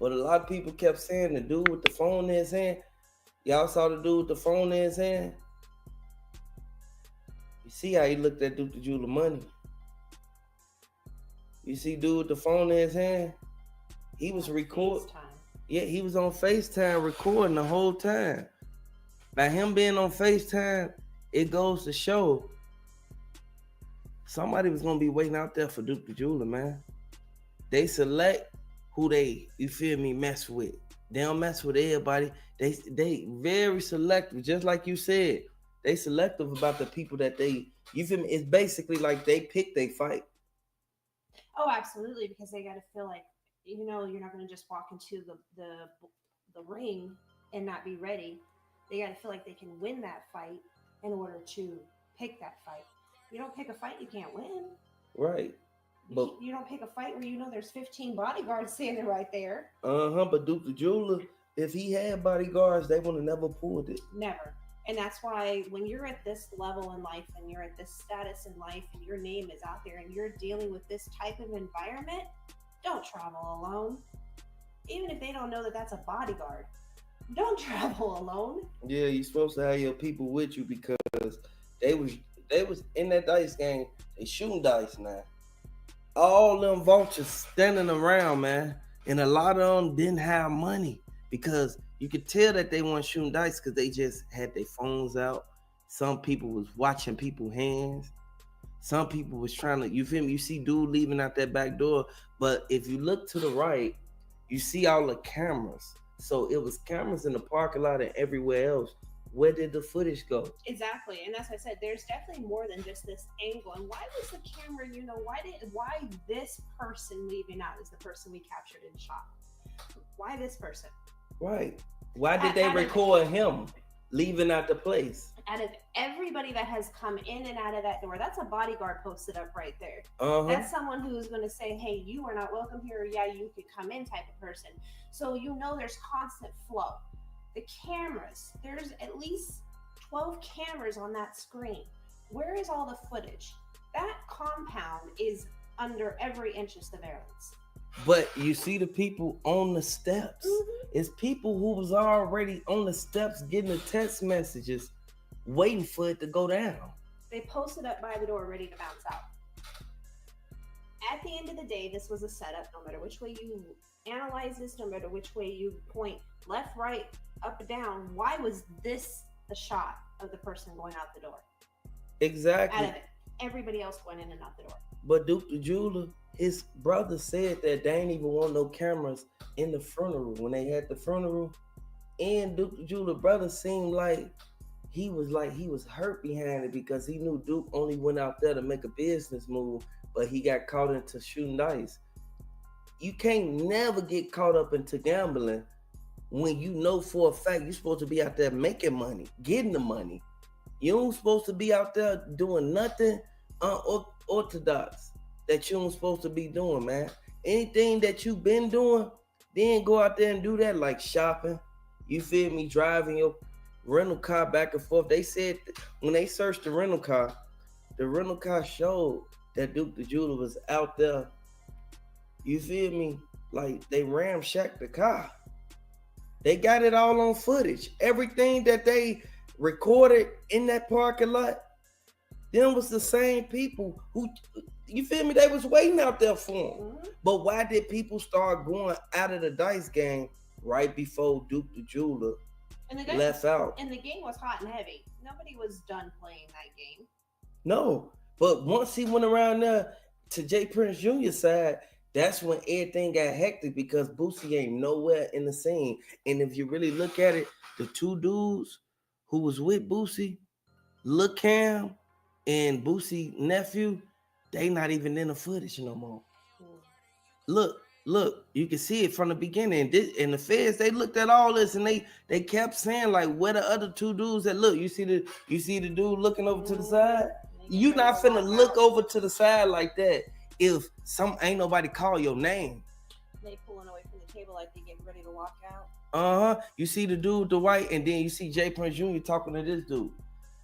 But a lot of people kept saying the dude with the phone in his hand. Y'all saw the dude with the phone in his hand. You see how he looked at Duke the Jeweler money. You see dude with the phone in his hand. He was recording. Yeah, he was on FaceTime recording the whole time. By him being on FaceTime, it goes to show somebody was gonna be waiting out there for Duke the Jeweler, man. They select who they, you feel me, mess with. They don't mess with everybody. They very selective, just like you said. They selective about the people that they, you feel me? It's basically like they pick they fight. Oh, absolutely, because they got to feel like, you know, you're not going to just walk into the ring and not be ready. They got to feel like they can win that fight in order to pick that fight. You don't pick a fight you can't win. Right. But you don't pick a fight where you know there's 15 bodyguards standing right there. But Duke the Jeweler, if he had bodyguards, they would have never pulled it. Never. And that's why when you're at this level in life and you're at this status in life and your name is out there and you're dealing with this type of environment, don't travel alone. Even if they don't know that that's a bodyguard, don't travel alone. Yeah, you're supposed to have your people with you because they was in that dice game. They shooting dice now. All them vultures standing around, man, and a lot of them didn't have money because you could tell that they weren't shooting dice because they just had their phones out. Some people was watching people's hands. Some people was trying to, you feel me? You see dude leaving out that back door, but if you look to the right, you see all the cameras. So it was cameras in the parking lot and everywhere else. Where did the footage go? Exactly, and as I said, there's definitely more than just this angle. And why was the camera, you know, why this person leaving out is the person we captured and shot? Why this person? Right. Why did they record him leaving out the place? Out of everybody that has come in and out of that door, that's a bodyguard posted up right there. That's someone who's going to say, hey, you are not welcome here. Yeah, you could come in type of person. So you know there's constant flow. The cameras, there's at least 12 cameras on that screen. Where is all the footage? That compound is under every inch of surveillance. But you see the people on the steps. It's people who was already on the steps getting the text messages, waiting for it to go down. They posted up by the door ready to bounce out. At the end of the day, this was a setup. No matter which way you analyze this, no matter which way you point, left, right, up and down, why was this the shot of the person going out the door? Exactly. Out of it. Everybody else went in and out the door. But Duke the Jeweler, his brother said that they ain't even want no cameras in the funeral. When they had the funeral, and Duke the Jeweler brother seemed like he was hurt behind it because he knew Duke only went out there to make a business move, but he got caught into shooting dice. You can't never get caught up into gambling when you know for a fact you're supposed to be out there making money, getting the money. You ain't supposed to be out there doing nothing unorthodox that you ain't supposed to be doing, man. Anything that you've been doing, then go out there and do that, like shopping. You feel me? Driving your rental car back and forth. They said when they searched the rental car showed that Duke the Jeweler was out there. You feel me? Like they ramshacked the car. They got it all on footage. Everything that they recorded in that parking lot, them was the same people who, you feel me? They was waiting out there for them. But why did people start going out of the dice game right before Duke the Jeweler left out? And the game was hot and heavy. Nobody was done playing that game. No, but once he went around there to J. Prince Jr. side, that's when everything got hectic because Boosie ain't nowhere in the scene. And if you really look at it, the two dudes who was with Boosie, Lil Cam and Boosie nephew, they not even in the footage no more. Look, you can see it from the beginning. And the feds, they looked at all this and they kept saying like, where the other two dudes that look? You see the dude looking over to the side? You not finna look over to the side like that if ain't nobody call your name. They pulling away from the table like they getting ready to walk out. You see the dude with the white, and then you see J. Prince Jr. talking to this dude.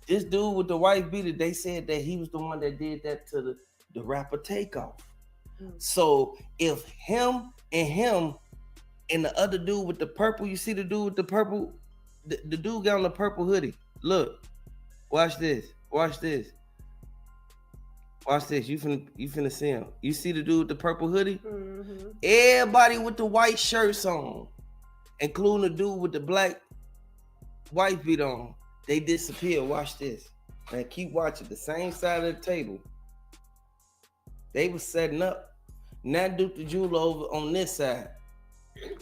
This dude with the white beater, they said that he was the one that did that to the rapper Takeoff. So if him and him And the other dude with the purple, you see the dude with the purple, the dude got on the purple hoodie. Look, watch this. Watch this. Watch this. You finna see him. You see the dude with the purple hoodie? Mm-hmm. Everybody with the white shirts on, including the dude with the black wife beat on, they disappear. Watch this. And keep watching. The same side of the table. They was setting up. Now Duke the Jeweler over on this side.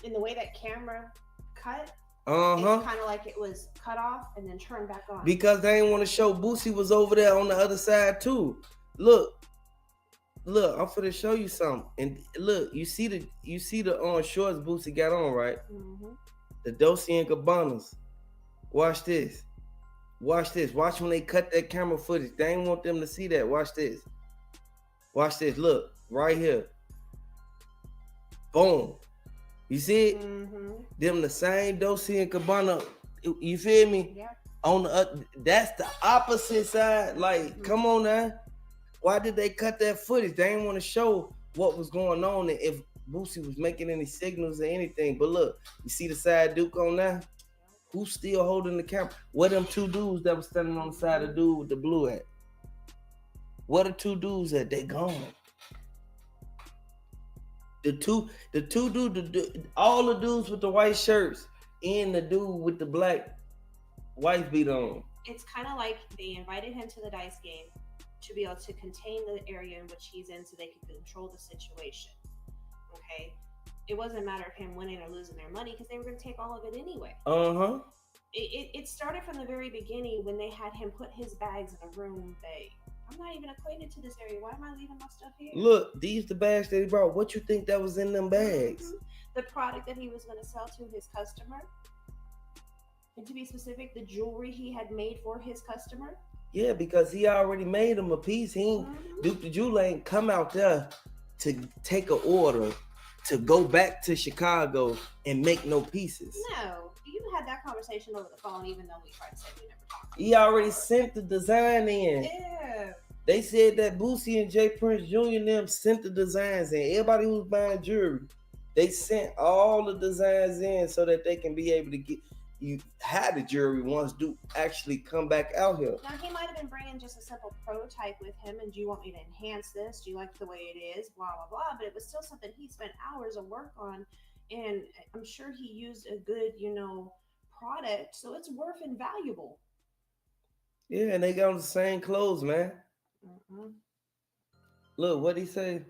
In the way that camera cut, it's kind of like it was cut off and then turned back on. Because they didn't want to show Boosie was over there on the other side too. Look, I'm finna show you something. And look, you see the shorts Boosie got on, right? Mm-hmm. The Dolce and Gabbanas. Watch this. Watch this. Watch when they cut that camera footage. They ain't want them to see that. Watch this. Watch this. Look, right here. Boom. You see it? Mm-hmm. Them the same Dolce and Gabbana. You feel me? Yeah. On the that's the opposite side. Like, come on now. Why did they cut that footage? They didn't want to show what was going on and if Boosie was making any signals or anything. But look, you see the side Duke on now? Who's still holding the camera? Where them two dudes that was standing on the side of the dude with the blue at? Where the two dudes at? They gone. The two dudes, all the dudes with the white shirts and the dude with the black wife beat on. It's kind of like they invited him to the dice game to be able to contain the area in which he's in so they could control the situation. Okay? It wasn't a matter of him winning or losing their money because they were going to take all of it anyway. Uh-huh. It started from the very beginning when they had him put his bags in a room that I'm not even acquainted to this area. Why am I leaving my stuff here? Look, these the bags that he brought. What you think that was in them bags? Mm-hmm. The product that he was going to sell to his customer. And to be specific, the jewelry he had made for his customer. Yeah, because he already made him a piece. He ain't, Duke the Jeweler ain't come out there to take an order to go back to Chicago and make no pieces. No, you had that conversation over the phone, even though we tried to say we never talked. He already sent the design in. Yeah. They said that Boosie and J. Prince Jr. and them sent the designs in. Everybody who's buying jewelry, they sent all the designs in so that they can be able to get you had the jewelry once Duke actually come back out here. Now he might have been bringing just a simple prototype with him, and do you want me to enhance this? Do you like the way it is? Blah blah blah. But it was still something he spent hours of work on, and I'm sure he used a good, product, so it's worth and valuable. Yeah, and they got on the same clothes, man. Mm-hmm. Look what he said.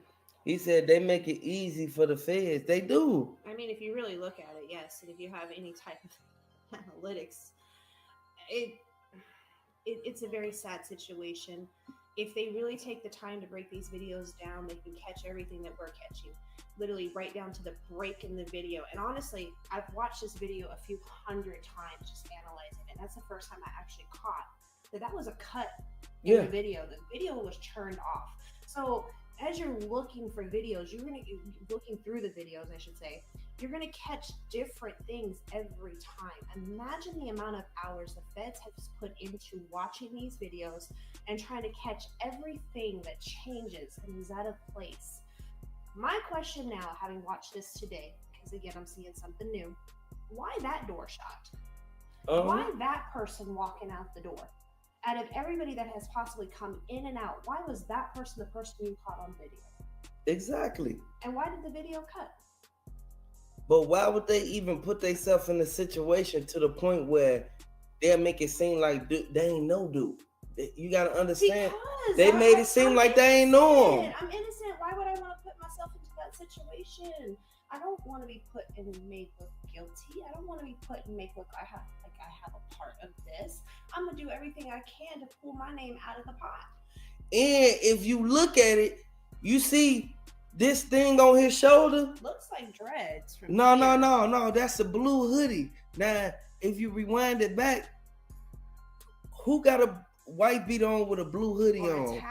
He said they make it easy for the feds. They do. I mean, if you really look at it, yes. And if you have any type of analytics, it's a very sad situation. If they really take the time to break these videos down, they can catch everything that we're catching, literally right down to the break in the video. And honestly, I've watched this video a few hundred times just analyzing it. That's the first time I actually caught that was a cut in the video. The video was turned off. So as you're looking for videos, looking through the videos, I should say, you're going to catch different things every time. Imagine the amount of hours the feds have put into watching these videos and trying to catch everything that changes and is out of place. My question now, having watched this today, because again, I'm seeing something new. Why that door shot? Why that person walking out the door? Out of everybody that has possibly come in and out, why was that person the person you caught on video? Exactly. And why did the video cut? But why would they even put themselves in a situation to the point where they'll make it seem like they ain't no dude? You got to understand. Because they made it seem like they ain't know him. I'm innocent. Why would I want to put myself into that situation? I don't want to be put and made look guilty. I don't want to be put and make look I have a part of this. I'm going to do everything I can to pull my name out of the pot. And if you look at it, you see this thing on his shoulder. Looks like dreads. No. That's a blue hoodie. Now, if you rewind it back, who got a white beat on with a blue hoodie on?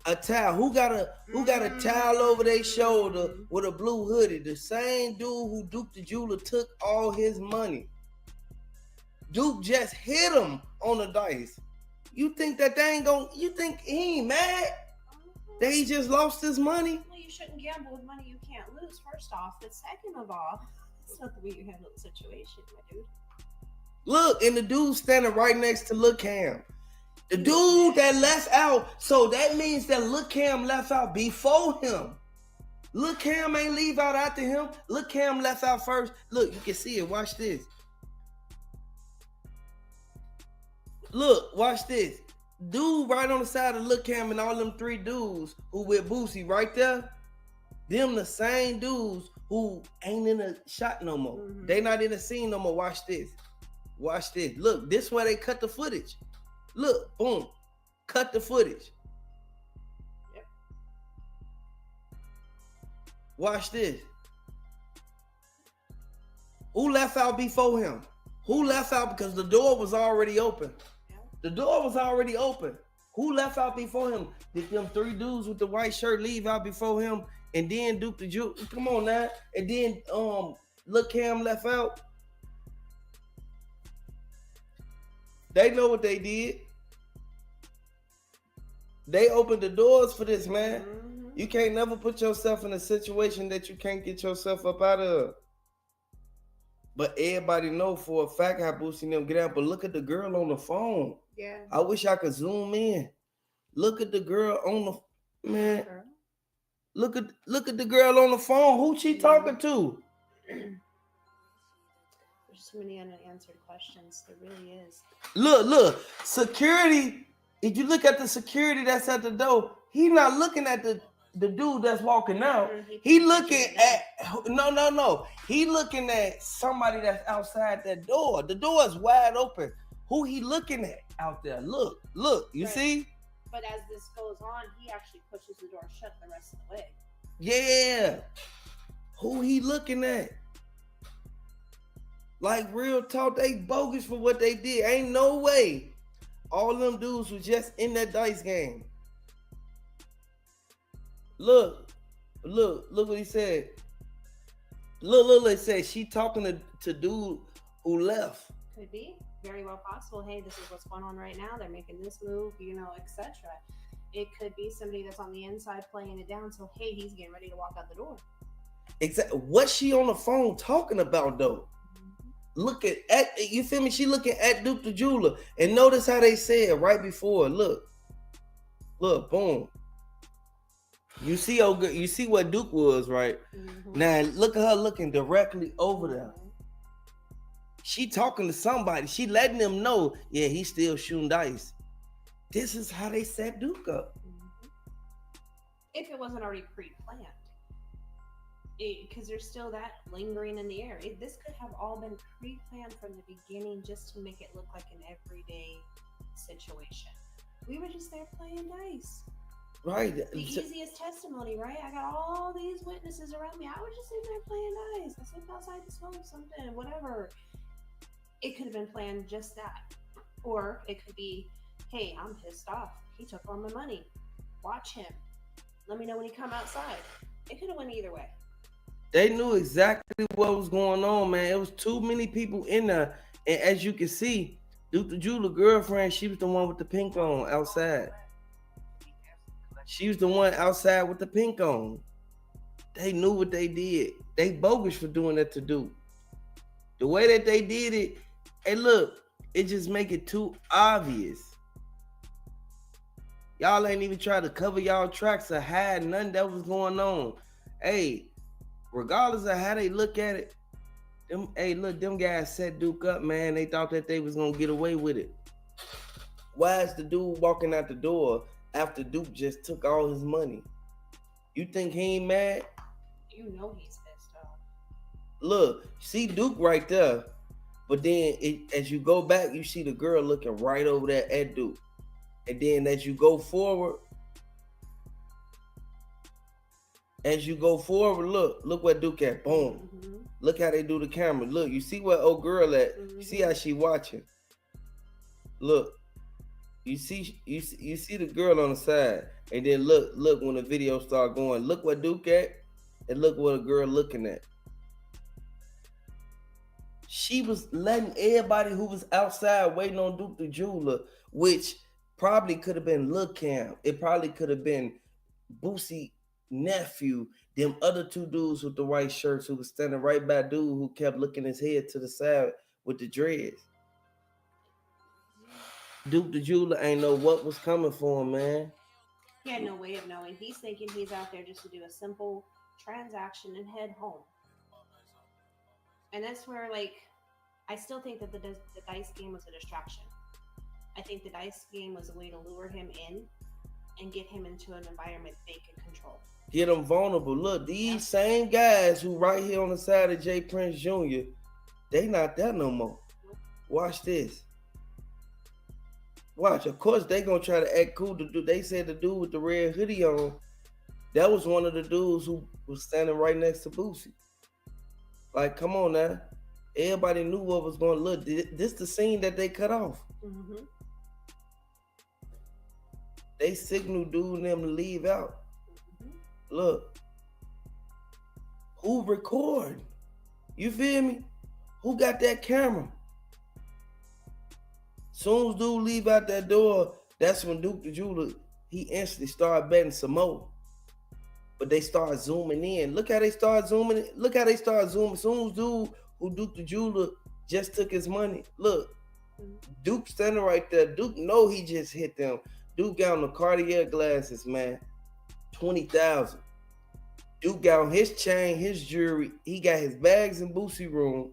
A towel. Who got a towel over their shoulder with a blue hoodie? The same dude who Duke the Jeweler took all his money. Duke just hit him on the dice. You think that they ain't gonna? You think he ain't mad? That he just lost his money? Well, you shouldn't gamble with money you can't lose, first off. But second of all, That's not the way you handle the situation, my dude. Look, and the dude standing right next to Lil Cam. The dude that left out, so that means that Lil Cam left out before him. Lil Cam ain't leave out after him. Lil Cam left out first. Look, you can see it. Watch this. Look, watch this. Dude right on the side of Lil Cam and all them three dudes who with Boosie right there, them the same dudes who ain't in the shot no more. Mm-hmm. They not in the scene no more. Watch this. Watch this. Look, this where they cut the footage. Look, boom. Cut the footage. Yep. Watch this. Who left out before him? Who left out because the door was already open? The door was already open. Who left out before him? Did them three dudes with the white shirt leave out before him? And then Duke the Jew, come on now. And then Lil Cam left out. They know what they did. They opened the doors for this, man. Mm-hmm. You can't never put yourself in a situation that you can't get yourself up out of. But everybody know for a fact how Boosie them get out. But look at the girl on the phone. Yeah. I wish I could zoom in. Look at the girl on the man. Look at the girl on the phone. Who she talking to? There's so many unanswered questions. There really is. Look. Security. If you look at the security that's at the door, he not looking at the dude that's walking out. He looking at no. He looking at somebody that's outside that door. The door is wide open. Who he looking at out there? Look. You see? But as this goes on, he actually pushes the door shut the rest of the way. Yeah. Who he looking at? Like real talk, they bogus for what they did. Ain't no way. All them dudes was just in that dice game. Look what he said. Look, they said she talking to dude who left. Could be. Very well possible. Hey, this is what's going on right now. They're making this move, etc. It could be somebody that's on the inside playing it down. So, hey, he's getting ready to walk out the door. Exactly. What's she on the phone talking about, though? Mm-hmm. Look at you feel me? She looking at Duke the Jeweler. And notice how they said right before. Look, boom. You see what Duke was, right? Mm-hmm. Now, look at her looking directly over there. She talking to somebody. She letting them know, yeah, he's still shooting dice. This is how they set Duke up. If it wasn't already pre-planned. Because there's still that lingering in the air. This could have all been pre-planned from the beginning just to make it look like an everyday situation. We were just there playing dice. Right. The easiest testimony, right? I got all these witnesses around me. I was just sitting there playing dice. I stepped outside to smoke something, whatever. It could have been planned just that. Or it could be, hey, I'm pissed off. He took all my money. Watch him. Let me know when he come outside. It could have went either way. They knew exactly what was going on, man. It was too many people in there. And as you can see, Duke the Jeweler girlfriend, she was the one with the pink on outside. She was the one outside with the pink on. They knew what they did. They bogus for doing that to Duke. The way that they did it, hey, look, it just make it too obvious. Y'all ain't even try to cover y'all tracks or hide nothing that was going on. Hey, regardless of how they look at it, them guys set Duke up, man. They thought that they was gonna get away with it. Why is the dude walking out the door after Duke just took all his money? You think he ain't mad? You know he's pissed off. Look, see Duke right there, but then as you go back, you see the girl looking right over there at Duke. And then as you go forward, look what Duke at. Boom. Mm-hmm. Look how they do the camera. Look, you see what old girl at. Mm-hmm. You see how she watching. Look. You see the girl on the side. And then look when the video start going. Look what Duke at. And look what a girl looking at. She was letting everybody who was outside waiting on Duke the Jeweler, which probably could have been Lil Cam. It probably could have been Boosie nephew Them other two dudes with the white shirts who was standing right by dude who kept looking his head to the side with the dreads. Duke the jeweler ain't know what was coming for him, man. He had no way of knowing. He's thinking he's out there just to do a simple transaction and head home. And that's where, like, I still think that the dice game was a distraction. I think the dice game was a way to lure him in and get him into an environment they could control. Get him vulnerable. Look, these same guys who right here on the side of J. Prince Jr., they not there no more. Watch this. Watch. Of course, they gonna try to act cool. They said the dude with the red hoodie on, that was one of the dudes who was standing right next to Boosie. Like, come on now. Everybody knew what was going to look. This the scene that they cut off. Mm-hmm. They signaled dude and them to leave out. Mm-hmm. Look. Who recording? You feel me? Who got that camera? Soon as dude leave out that door, that's when Duke the jeweler, he instantly started betting some more. But they start zooming in. Look how they start zooming in. Look how they start zooming. Soon as dude who Duke the jeweler just took his money. Look, Duke standing right there. Duke know he just hit them. Duke got on the Cartier glasses, man. 20,000. Duke got on his chain, his jewelry. He got his bags in Boosie room.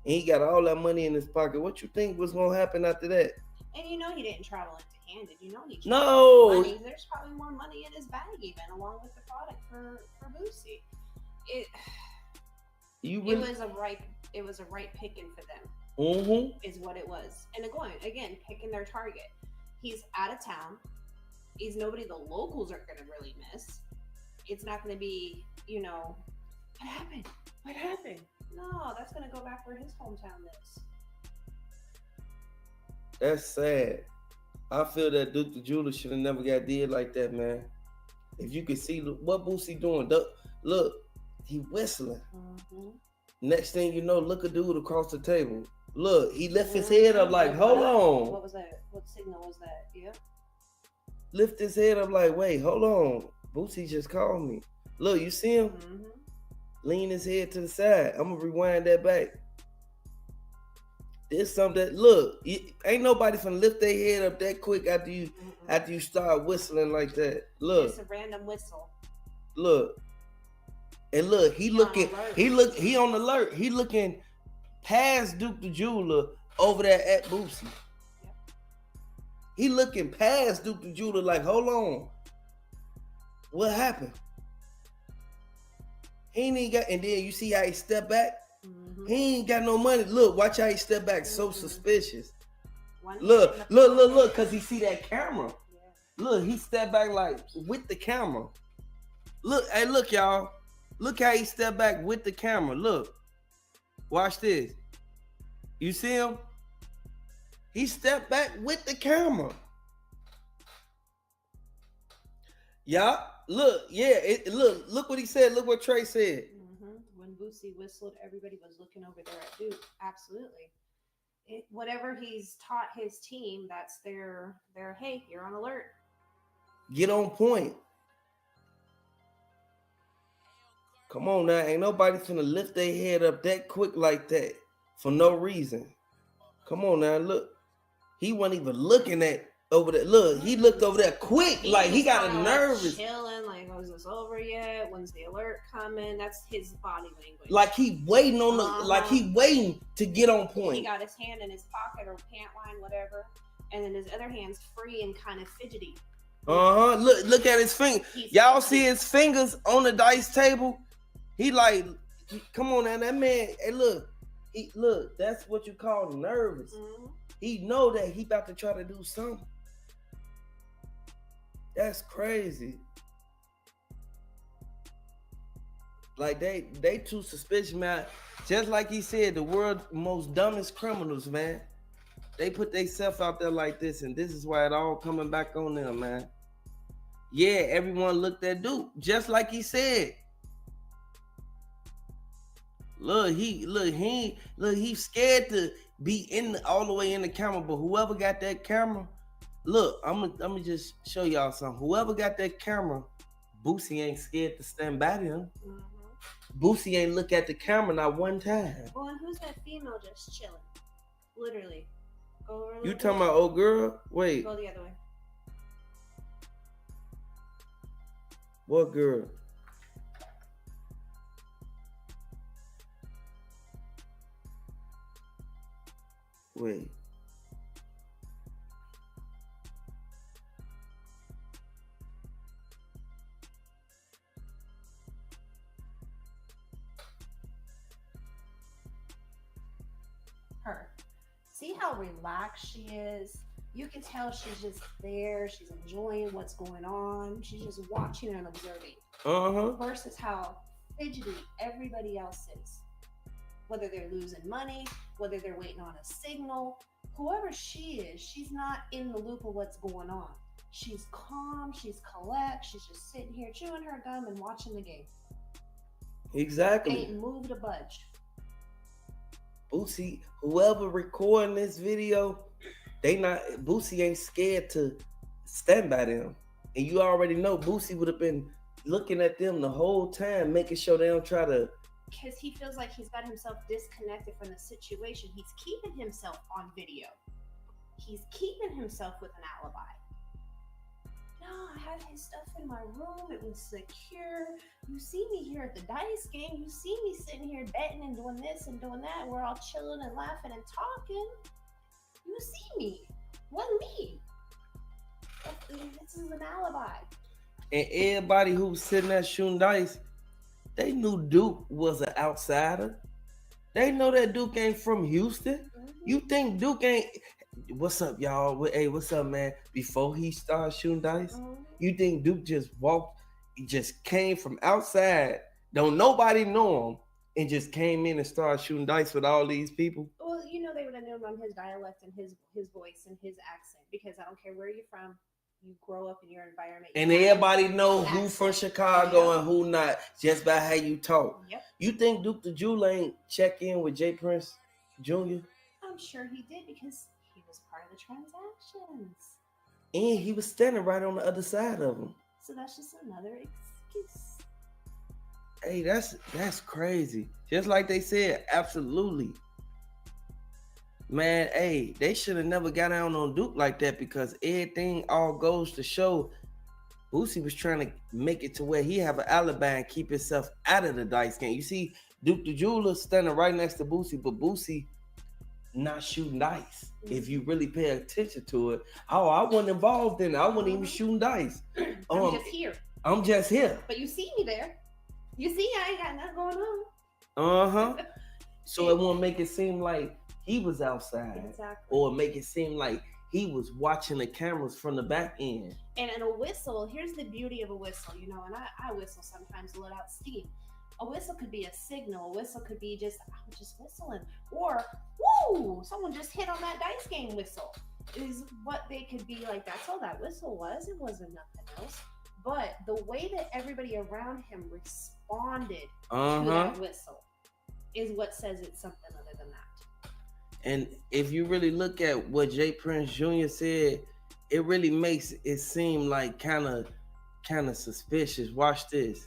And he got all that money in his pocket. What you think was gonna happen after that? And you know he didn't travel empty-handed. You know he money. There's probably more money in his bag even, along with the product for Boosie. It was a right picking for them. Mm-hmm. Is what it was. And again, picking their target. He's out of town. He's nobody the locals are gonna really miss. It's not gonna be, what happened? What happened? No, that's gonna go back where his hometown is. That's sad. I feel that Duke the jeweler should have never got did like that, man. If you could see what Boosie doing, look, he whistling. Mm-hmm. Next thing you know, look a dude across the table. Look, he lift his head up like, hold on. What was that? What signal was that? Yeah. Lift his head up like, wait, hold on. Boosie just called me. Look, you see him? Mm-hmm. Lean his head to the side. I'm gonna rewind that back. There's something that look, ain't nobody finna lift their head up that quick after you start whistling like that. Look, it's a random whistle. Look, and look, he on alert. He looking past Duke the jeweler over there at Boosie. Yep. He looking past Duke the jeweler like, hold on, what happened? He ain't got, and then you see how he step back? Mm-hmm. He ain't got no money. Look, watch how he step back, so suspicious. Look, cause he see that camera. Yeah. Look, he step back like with the camera. Look, hey, look, y'all. Look how he step back with the camera. Look. Watch this. You see him? He stepped back with the camera. Yeah. Look, look what he said. Look what Trey said. Mm-hmm. When Boosie whistled, everybody was looking over there at Duke. Absolutely. Whatever he's taught his team, that's their hey, you're on alert. Get on point. Come on now. Ain't nobody finna lift their head up that quick like that for no reason. Come on now. Look. He wasn't even looking at over there. Look, he looked over there quick, like he got a nervous. Chilling, like, is this over yet? When's the alert coming? That's his body language. Like he waiting on like he waiting to get on point. He got his hand in his pocket or pant line, whatever, and then his other hand's free and kind of fidgety. Look at his finger. Y'all see his fingers on the dice table? He like, come on now, that man. Hey, look, that's what you call nervous. Mm-hmm. He know that he about to try to do something. That's crazy. Like they too suspicious, man. Just like he said, the world's most dumbest criminals, man. They put themselves out there like this, and this is why it all coming back on them, man. Yeah, everyone looked at Duke, just like he said. He's scared to be all the way in the camera, but whoever got that camera, look, I'm gonna just show y'all something. Whoever got that camera Boosie ain't scared to stand by them. Boosie ain't look at the camera not one time. Well, and who's that female just chilling? Literally. Go over. You talking about old girl? Wait. Go the other way. What girl? Wait. Her. See how relaxed she is? You can tell she's just there. She's enjoying what's going on. She's just watching and observing. Versus how fidgety everybody else is. Whether they're losing money, whether they're waiting on a signal, whoever she is, she's not in the loop of what's going on. She's calm, she's collect, she's just sitting here chewing her gum and watching the game. Exactly. Ain't moved a budge. Boosie, whoever recording this video, Boosie ain't scared to stand by them. And you already know Boosie would have been looking at them the whole time, making sure they don't try to. Because he feels like he's got himself disconnected from the situation. He's keeping himself on video. He's keeping himself with an alibi. No, I had his stuff in my room. It was secure. You see me here at the dice game. You see me sitting here betting and doing this and doing that. We're all chilling and laughing and talking. You see me. Wasn't me. This is an alibi. And everybody who was sitting there shooting dice, they knew Duke was an outsider. They know that Duke ain't from Houston. You think Duke ain't... What's up, y'all? Hey, what's up, man? Before he started shooting dice, you think Duke just just came from outside, don't nobody know him, and just came in and started shooting dice with all these people? Well, you know they would have known on his dialect and his voice and his accent, because I don't care where you're from, you grow up in your environment. And everybody know who from Chicago and who not, just by how you talk. Yep. You think Duke the Jew ain't check in with J. Prince Jr.? I'm sure he did, because he was part of the transactions. And he was standing right on the other side of him. So that's just another excuse. Hey, that's crazy. Just like they said, absolutely. Man, hey, they should have never got down on Duke like that, because everything all goes to show Boosie was trying to make it to where he have an alibi and keep himself out of the dice game. You see, Duke the Jeweler standing right next to Boosie, but Boosie not shooting dice. If you really pay attention to it, I wasn't involved in it. I wasn't even shooting dice. I'm just here. I'm just here. But you see me there. You see I ain't got nothing going on. So it won't make it seem like he was outside. Exactly. Or make it seem like he was watching the cameras from the back end. And in a whistle, here's the beauty of a whistle, and I whistle sometimes to let out steam. A whistle could be a signal. A whistle could be just, I'm just whistling. Or, woo, someone just hit on that dice game whistle. Is what they could be like, that's all that whistle was. It wasn't nothing else. But the way that everybody around him responded to that whistle is what says it's something other than that. And if you really look at what J. Prince Jr. said, it really makes it seem like kind of suspicious. Watch this.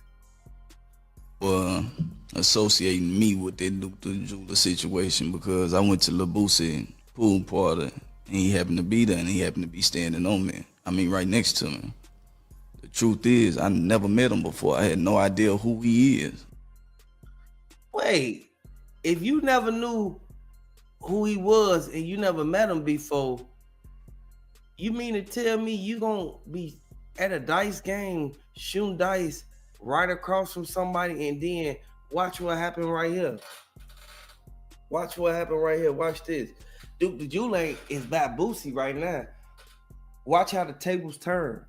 Associating me with that Duke the Jeweler situation, because I went to Lil Boosie pool party and he happened to be there and he happened to be standing on me. I mean, right next to me. The truth is, I never met him before. I had no idea who he is. Wait, if you never knew who he was and you never met him before, you mean to tell me you gonna be at a dice game shooting dice right across from somebody, and then watch what happened right here? Watch what happened right here. Watch this. Duke the Jeweler is by Boosie right now. Watch how the tables turn.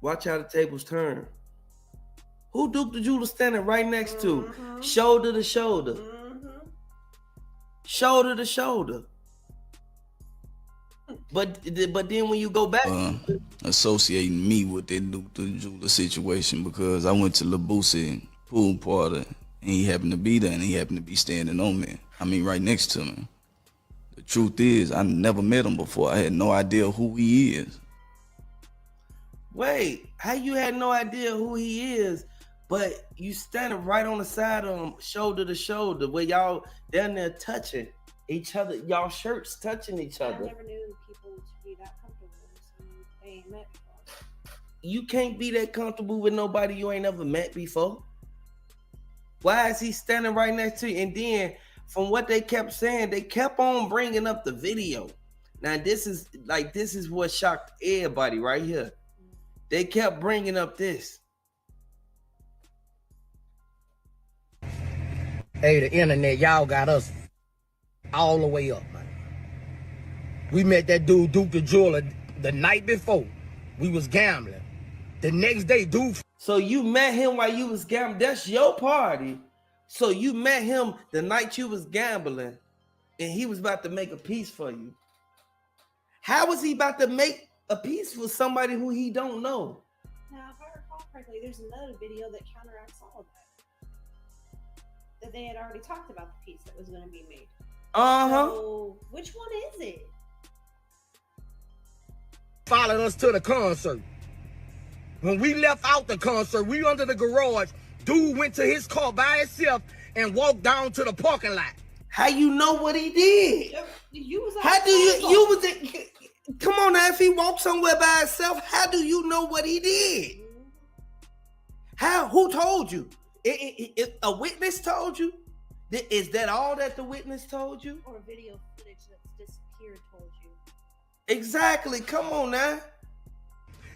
Watch how the tables turn. Who Duke the Jeweler standing right next to? Shoulder to shoulder. Shoulder to shoulder. But then when you go back, associating me with that Duke the Jeweler situation, because I went to Lil Boosie pool party and he happened to be there and he happened to be standing on me. I mean, right next to me. The truth is, I never met him before. I had no idea who he is. Wait, how you had no idea who he is, but you standing right on the side of him, shoulder to shoulder, where y'all down there touching each other, y'all shirts touching each other. I never knew people to be that comfortable with someone they ain't met before. You can't be that comfortable with nobody you ain't ever met before. Why is he standing right next to you? And then, from what they kept saying, they kept on bringing up the video. Now, this is what shocked everybody right here. They kept bringing up this. Hey, the internet, y'all got us all the way up, man. We met that dude, Duke the Jeweler, the night before. We was gambling. The next day, dude. So you met him while you was gambling. That's your party. So you met him the night you was gambling, and he was about to make a piece for you. How was he about to make a piece for somebody who he don't know? Now, if I recall correctly, there's another video that counteracts all of that they had already talked about the piece that was going to be made. So, which one is it? Followed us to the concert. When we left out the concert, we under the garage. Dude went to his car by himself and walked down to the parking lot. How you know what he did? You was how do you was it? Come on now, if he walked somewhere by himself, how do you know what he did? How? Who told you? A witness told you? Is that all that the witness told you? Or video footage that's disappeared told you? Exactly. Come on now.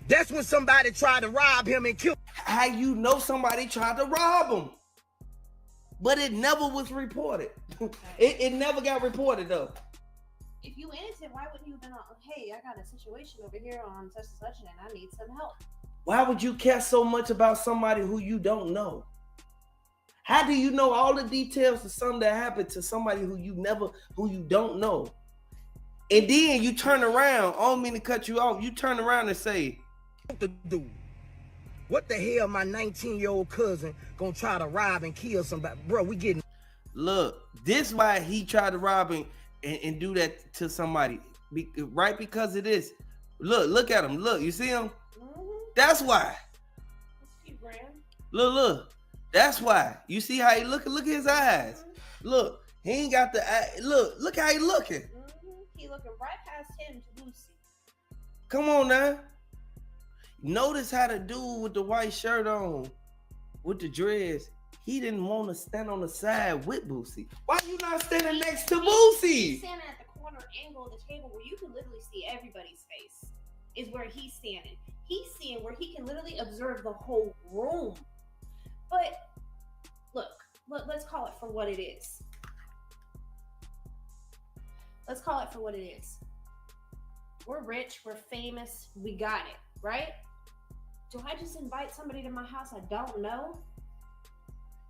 That's when somebody tried to rob him and kill. How you know somebody tried to rob him? But it never was reported. It never got reported though. If you innocent, why wouldn't you have been like, hey, I got a situation over here on such and such and I need some help? Why would you care so much about somebody who you don't know? How do you know all the details of something that happened to somebody who you don't know? And then you turn around, I don't mean to cut you off, you turn around and say, what the hell my 19-year-old cousin gonna try to rob and kill somebody? Bro, we getting... Look, this is why he tried to rob and do that to somebody. Right because of this. Look at him. Look, you see him? Mm-hmm. That's why. $50,000. Look. That's why. You see how he looking? Look at his eyes. Mm-hmm. Look, he ain't got the eye. Look how he looking. Mm-hmm. He looking right past him to Boosie. Come on now. Notice how the dude with the white shirt on, with the dreads, he didn't want to stand on the side with Boosie. Why you not standing next to Boosie? He's standing at the corner angle of the table where you can literally see everybody's face. Is where he's standing. He's seeing where he can literally observe the whole room. But look, let's call it for what it is. Let's call it for what it is. We're rich, we're famous, we got it, right? Do I just invite somebody to my house I don't know?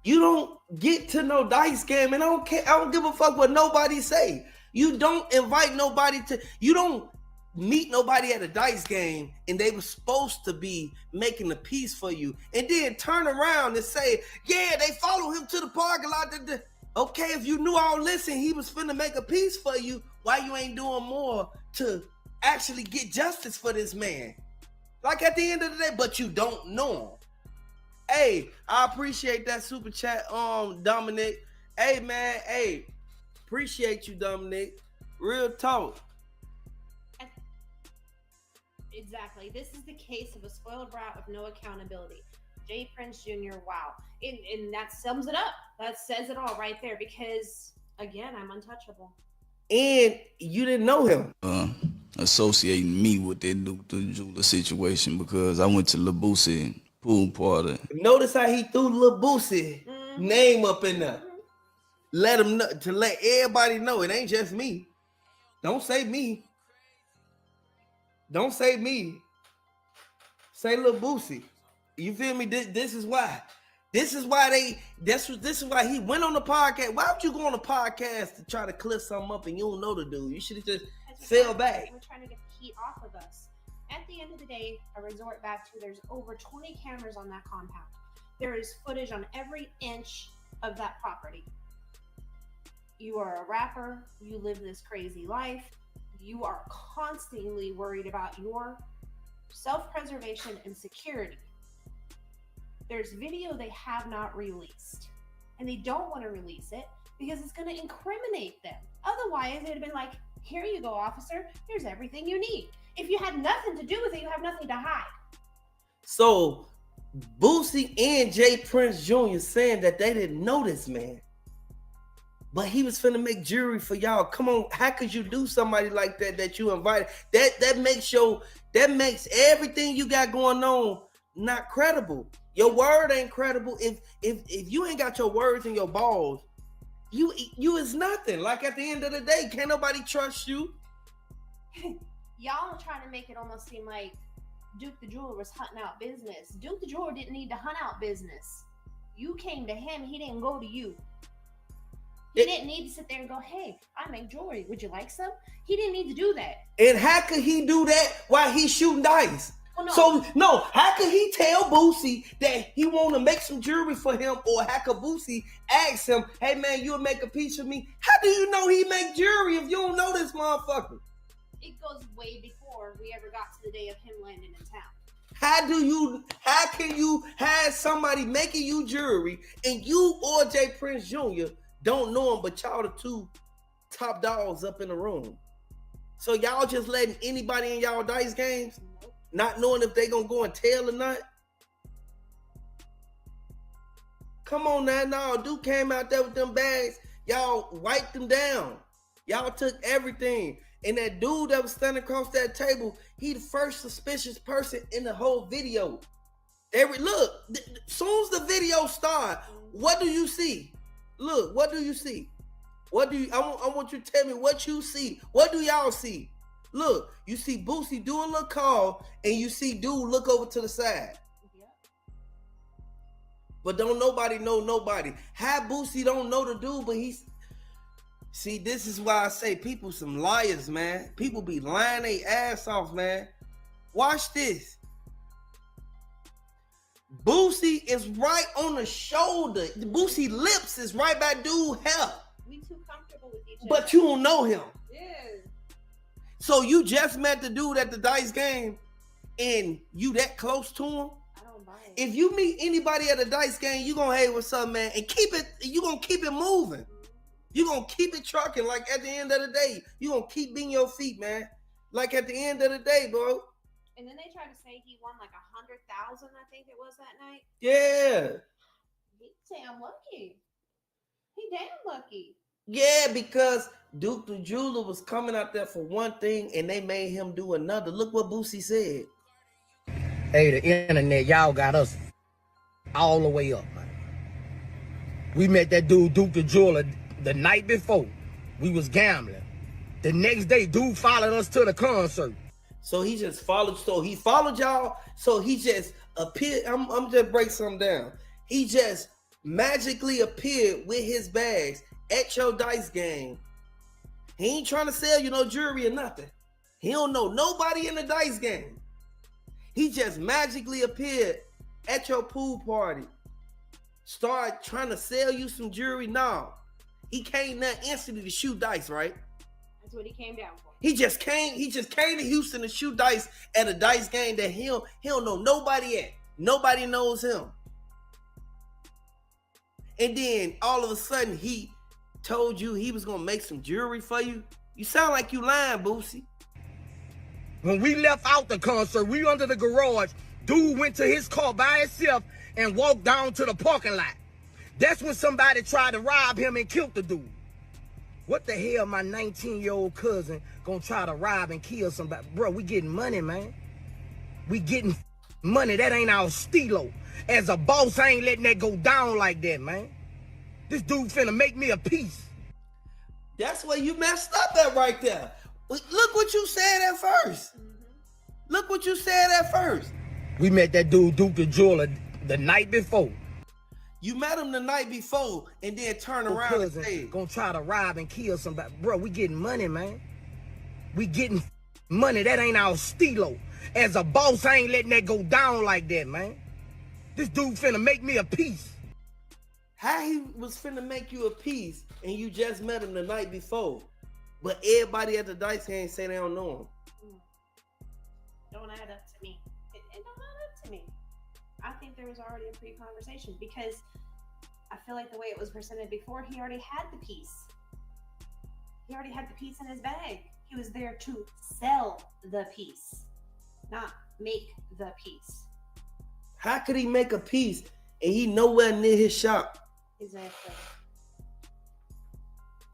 You don't get to no dice game, and I don't care. I don't give a fuck what nobody say. You don't invite nobody to. You don't meet nobody at a dice game, and they were supposed to be making a piece for you, and then turn around and say, "Yeah, they follow him to the parking lot." Okay, if you knew all this and he was finna make a piece for you, why you ain't doing more to actually get justice for this man? Like at the end of the day, but you don't know him. Hey, I appreciate that super chat, Dominic. Hey, man, appreciate you, Dominic. Real talk. Exactly. This is the case of a spoiled brat with no accountability. J. Prince Jr., wow. And that sums it up. That says it all right there because, again, I'm untouchable. And you didn't know him. Associating me with that Duke the Jeweler situation because I went to Boosie pool party. Notice how he threw Lil Boosie name up in there. Let him know, to let everybody know it ain't just me. Don't say me. Don't say me. Say Lil Boosie. You feel me? This is why. This is why this is why he went on the podcast. Why would you go on the podcast to try to clip something up and you don't know the dude? You should have just fell back. We're trying to get the heat off of us. At the end of the day, I resort back to there's over 20 cameras on that compound. There is footage on every inch of that property. You are a rapper. You live this crazy life. You are constantly worried about your self-preservation and security. There's video they have not released, and they don't want to release it because it's going to incriminate them. Otherwise, they'd have been like, here you go, officer. Here's everything you need. If you had nothing to do with it, you have nothing to hide. So Boosie and Jay Prince Jr. saying that they didn't know this man, but he was finna make jewelry for y'all. Come on, how could you do somebody like that you invited? That makes everything you got going on not credible. Your word ain't credible. If you ain't got your words and your balls, you is nothing. Like at the end of the day, can't nobody trust you. Y'all trying to make it almost seem like Duke the Jeweler was hunting out business. Duke the Jeweler didn't need to hunt out business. You came to him. He didn't go to you. He didn't need to sit there and go, hey, I make jewelry. Would you like some? He didn't need to do that. And how could he do that while he's shooting dice? Well, no. How could he tell Boosie that he want to make some jewelry for him, or how could Boosie ask him, hey man, you'll make a piece of me? How do you know he make jewelry if you don't know this motherfucker? It goes way before we ever got to the day of him landing in town. How can you have somebody making you jewelry and you or Jay Prince Jr. don't know him, but y'all the two top dogs up in the room? So y'all just letting anybody in y'all dice games? Not knowing if they gonna go and tell or not? Come on now, no. Dude came out there with them bags. Y'all wiped them down. Y'all took everything. And that dude that was standing across that table, he the first suspicious person in the whole video. Soon as the video start, what do you see? Look, what do you see? I want you to tell me what you see. What do y'all see? Look, you see Boosie do a little call, and you see dude look over to the side. Yeah. But don't nobody know nobody. How Boosie don't know the dude, but he's... See, this is why I say people some liars, man. People be lying their ass off, man. Watch this. Boosie is right on the shoulder. Boosie lips is right by dude's hair. We too comfortable with each other. But you don't know him. Yeah. So you just met the dude at the dice game and you that close to him? I don't buy it. If you meet anybody at a dice game, you gonna, hey, what's up, man? And you gonna keep it moving. You gonna keep it trucking. Like at the end of the day, you gonna keep being your feet, man. Like at the end of the day, bro. And then they tried to say he won like 100,000, I think it was that night. Yeah. He's damn lucky. He damn lucky. Yeah, because Duke the Jeweler was coming out there for one thing and they made him do another. Look what Boosie said. Hey, the internet, y'all got us all the way up, man. We met that dude, Duke the Jeweler, the night before. We was gambling. The next day, dude followed us to the concert. So he just followed. So he followed y'all. So he just appeared. I'm just break something down. He just magically appeared with his bags at your dice game. He ain't trying to sell you no jewelry or nothing. He don't know nobody in the dice game. He just magically appeared at your pool party. Start trying to sell you some jewelry. No. He came there instantly to shoot dice, right? That's what he came down for. He just came to Houston to shoot dice at a dice game that he don't know nobody at. Nobody knows him. And then all of a sudden he told you he was gonna make some jewelry for you. You sound like you lying, Boosie. When we left out the concert, we under the garage. Dude went to his car by himself and walked down to the parking lot. That's when somebody tried to rob him and killed the dude. What the hell my 19-year-old cousin gonna try to rob and kill somebody? Bro, we getting money, man. We getting money. That ain't our stilo. As a boss, I ain't letting that go down like that, man. This dude finna make me a piece. That's where you messed up at right there. Look what you said at first. Look what you said at first. We met that dude, Duke the Jeweler, the night before. You met him the night before and then turn around and say, gonna try to rob and kill somebody. Bro, we getting money, man. We getting money. That ain't our stilo. As a boss, I ain't letting that go down like that, man. This dude finna make me a piece. How he was finna make you a piece and you just met him the night before, but everybody at the dice game say they don't know him. Don't add up to me. It don't add up to me. I think there was already a pre-conversation because I feel like the way it was presented before, he already had the piece. He already had the piece in his bag. He was there to sell the piece, not make the piece. How could he make a piece and he nowhere near his shop? Exactly.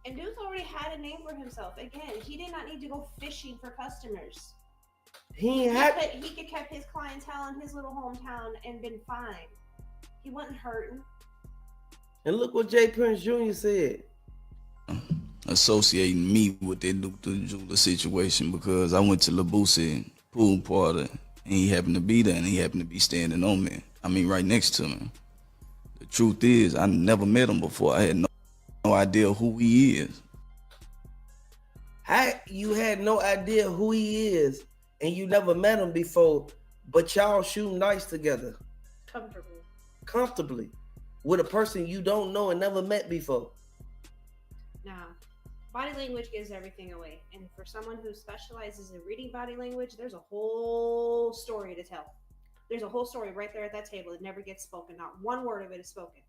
And Duke already had a name for himself. Again, he did not need to go fishing for customers. He could kept his clientele in his little hometown and been fine. He wasn't hurting. And look what J. Prince Jr. said. Associating me with that Luther Jeweler situation because I went to Boosie pool party and he happened to be there and he happened to be standing on me. I mean, right next to me. The truth is, I never met him before. I had no idea who he is. How you had no idea who he is and you never met him before, but y'all shooting dice together? Comfortably. With a person you don't know and never met before. Now, body language gives everything away. And for someone who specializes in reading body language, there's a whole story to tell. There's a whole story right there at that table. It never gets spoken. Not one word of it is spoken.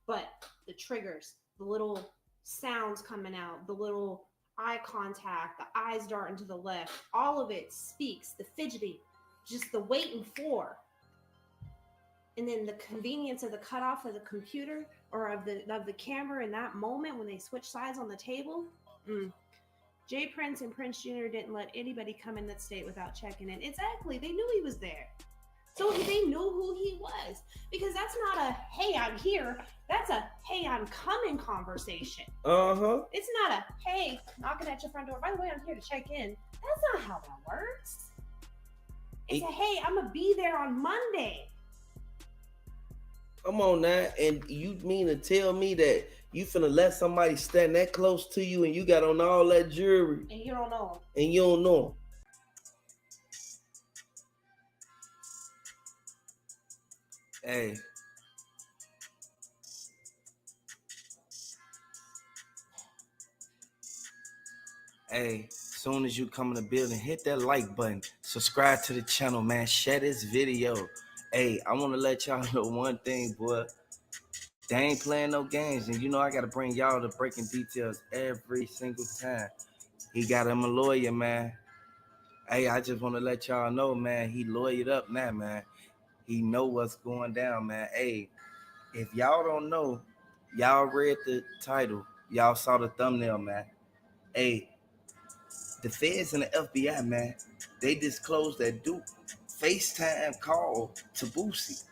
But the triggers, the little sounds coming out, the little eye contact, the eyes darting to the left, all of it speaks. The fidgeting, just the waiting for. And then the convenience of the cutoff of the computer or of the camera in that moment when they switch sides on the table. Jay Prince and Prince Jr. didn't let anybody come in that state without checking in. Exactly. They knew he was there. So they knew who he was. Because that's not a, hey, I'm here. That's a, hey, I'm coming conversation. It's not a, hey, knocking at your front door. By the way, I'm here to check in. That's not how that works. It's a, hey, I'm going to be there on Monday. Come on now, and you mean to tell me that you finna let somebody stand that close to you and you got on all that jewelry and you don't know him. And you don't know him. Hey. Hey, soon as you come in the building, hit that like button. Subscribe to the channel, man. Share this video. Hey, I want to let y'all know one thing, boy. They ain't playing no games. And you know I got to bring y'all the breaking details every single time. He got him a lawyer, man. Hey, I just want to let y'all know, man. He lawyered up now, man. He know what's going down, man. Hey, if y'all don't know, y'all read the title. Y'all saw the thumbnail, man. Hey, the feds and the FBI, man, they disclosed that Duke FaceTime call to Boosie.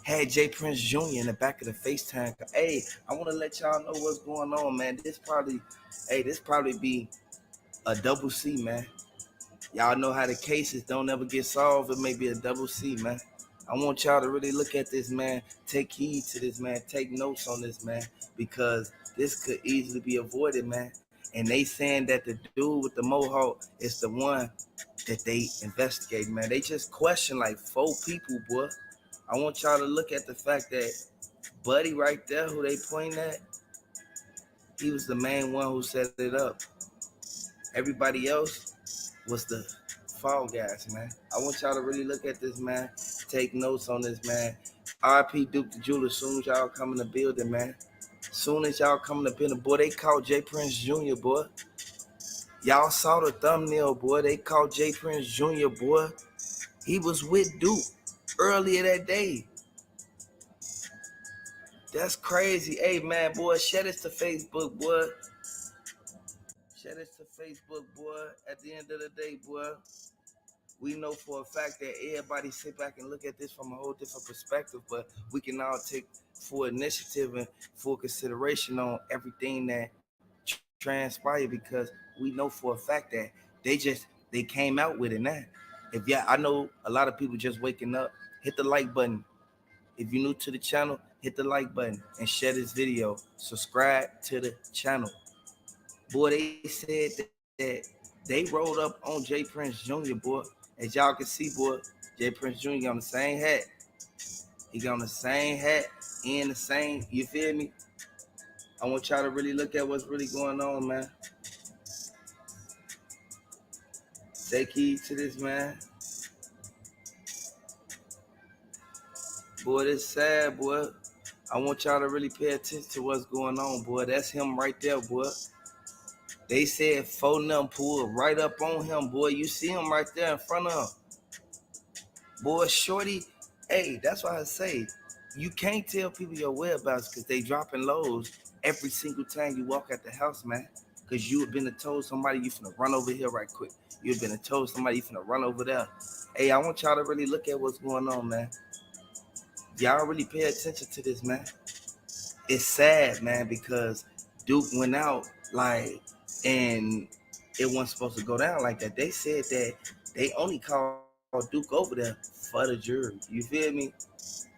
Had J. Prince Jr. in the back of the FaceTime. Hey, I want to let y'all know what's going on, man. This probably be a double C, man. Y'all know how the cases don't ever get solved. It may be a double C, man. I want y'all to really look at this, man. Take heed to this, man. Take notes on this, man, because this could easily be avoided, man. And they saying that the dude with the mohawk is the one that they investigate, man. They just question like 4 people, boy. I want y'all to look at the fact that Buddy right there, who they point at, he was the main one who set it up. Everybody else was the fall guys, man. I want y'all to really look at this, man. Take notes on this, man. RP Duke the Jeweler, soon as y'all come in the building, man. Soon as y'all come in the building, boy, they called J. Prince Jr., boy. Y'all saw the thumbnail, boy. They called J. Prince Jr., boy. He was with Duke earlier that day. That's crazy. Hey, man, boy, share this to Facebook, boy. Share this to Facebook, boy. At the end of the day, boy, we know for a fact that everybody sit back and look at this from a whole different perspective, but we can all take full initiative and full consideration on everything that transpired, because we know for a fact that they came out with it now. I know a lot of people just waking up. Hit the like button. If you're new to the channel, hit the like button and share this video. Subscribe to the channel. Boy, they said that they rolled up on J. Prince Jr., boy. As y'all can see, boy, J. Prince Jr. on the same hat. He got on the same hat and the same, you feel me? I want y'all to really look at what's really going on, man. Take heed to this, man. Boy, this sad, boy. I want y'all to really pay attention to what's going on, boy. That's him right there, boy. They said 4 them pulled right up on him, boy. You see him right there in front of him. Boy, shorty, hey, that's why I say, you can't tell people your whereabouts because they dropping lows every single time you walk out the house, man. Because you have been told somebody you finna run over here right quick. You have been told somebody you finna run over there. Hey, I want y'all to really look at what's going on, man. Y'all really pay attention to this, man. It's sad, man, because Duke went out, like, and it wasn't supposed to go down like that. They said that they only called Duke over there for the jury. You feel me?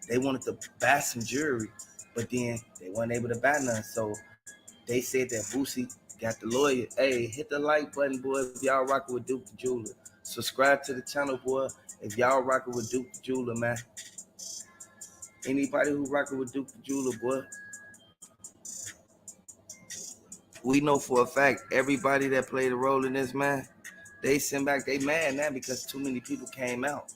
They wanted to buy some jury, but then they weren't able to buy none. So they said that Boosie got the lawyer. Hey, hit the like button, boy, if y'all rocking with Duke the Jeweler. Subscribe to the channel, boy, if y'all rocking with Duke the Jeweler, man. Anybody who rocking with Duke the Jeweler, boy, we know for a fact everybody that played a role in this, man, they send back, they mad now because too many people came out.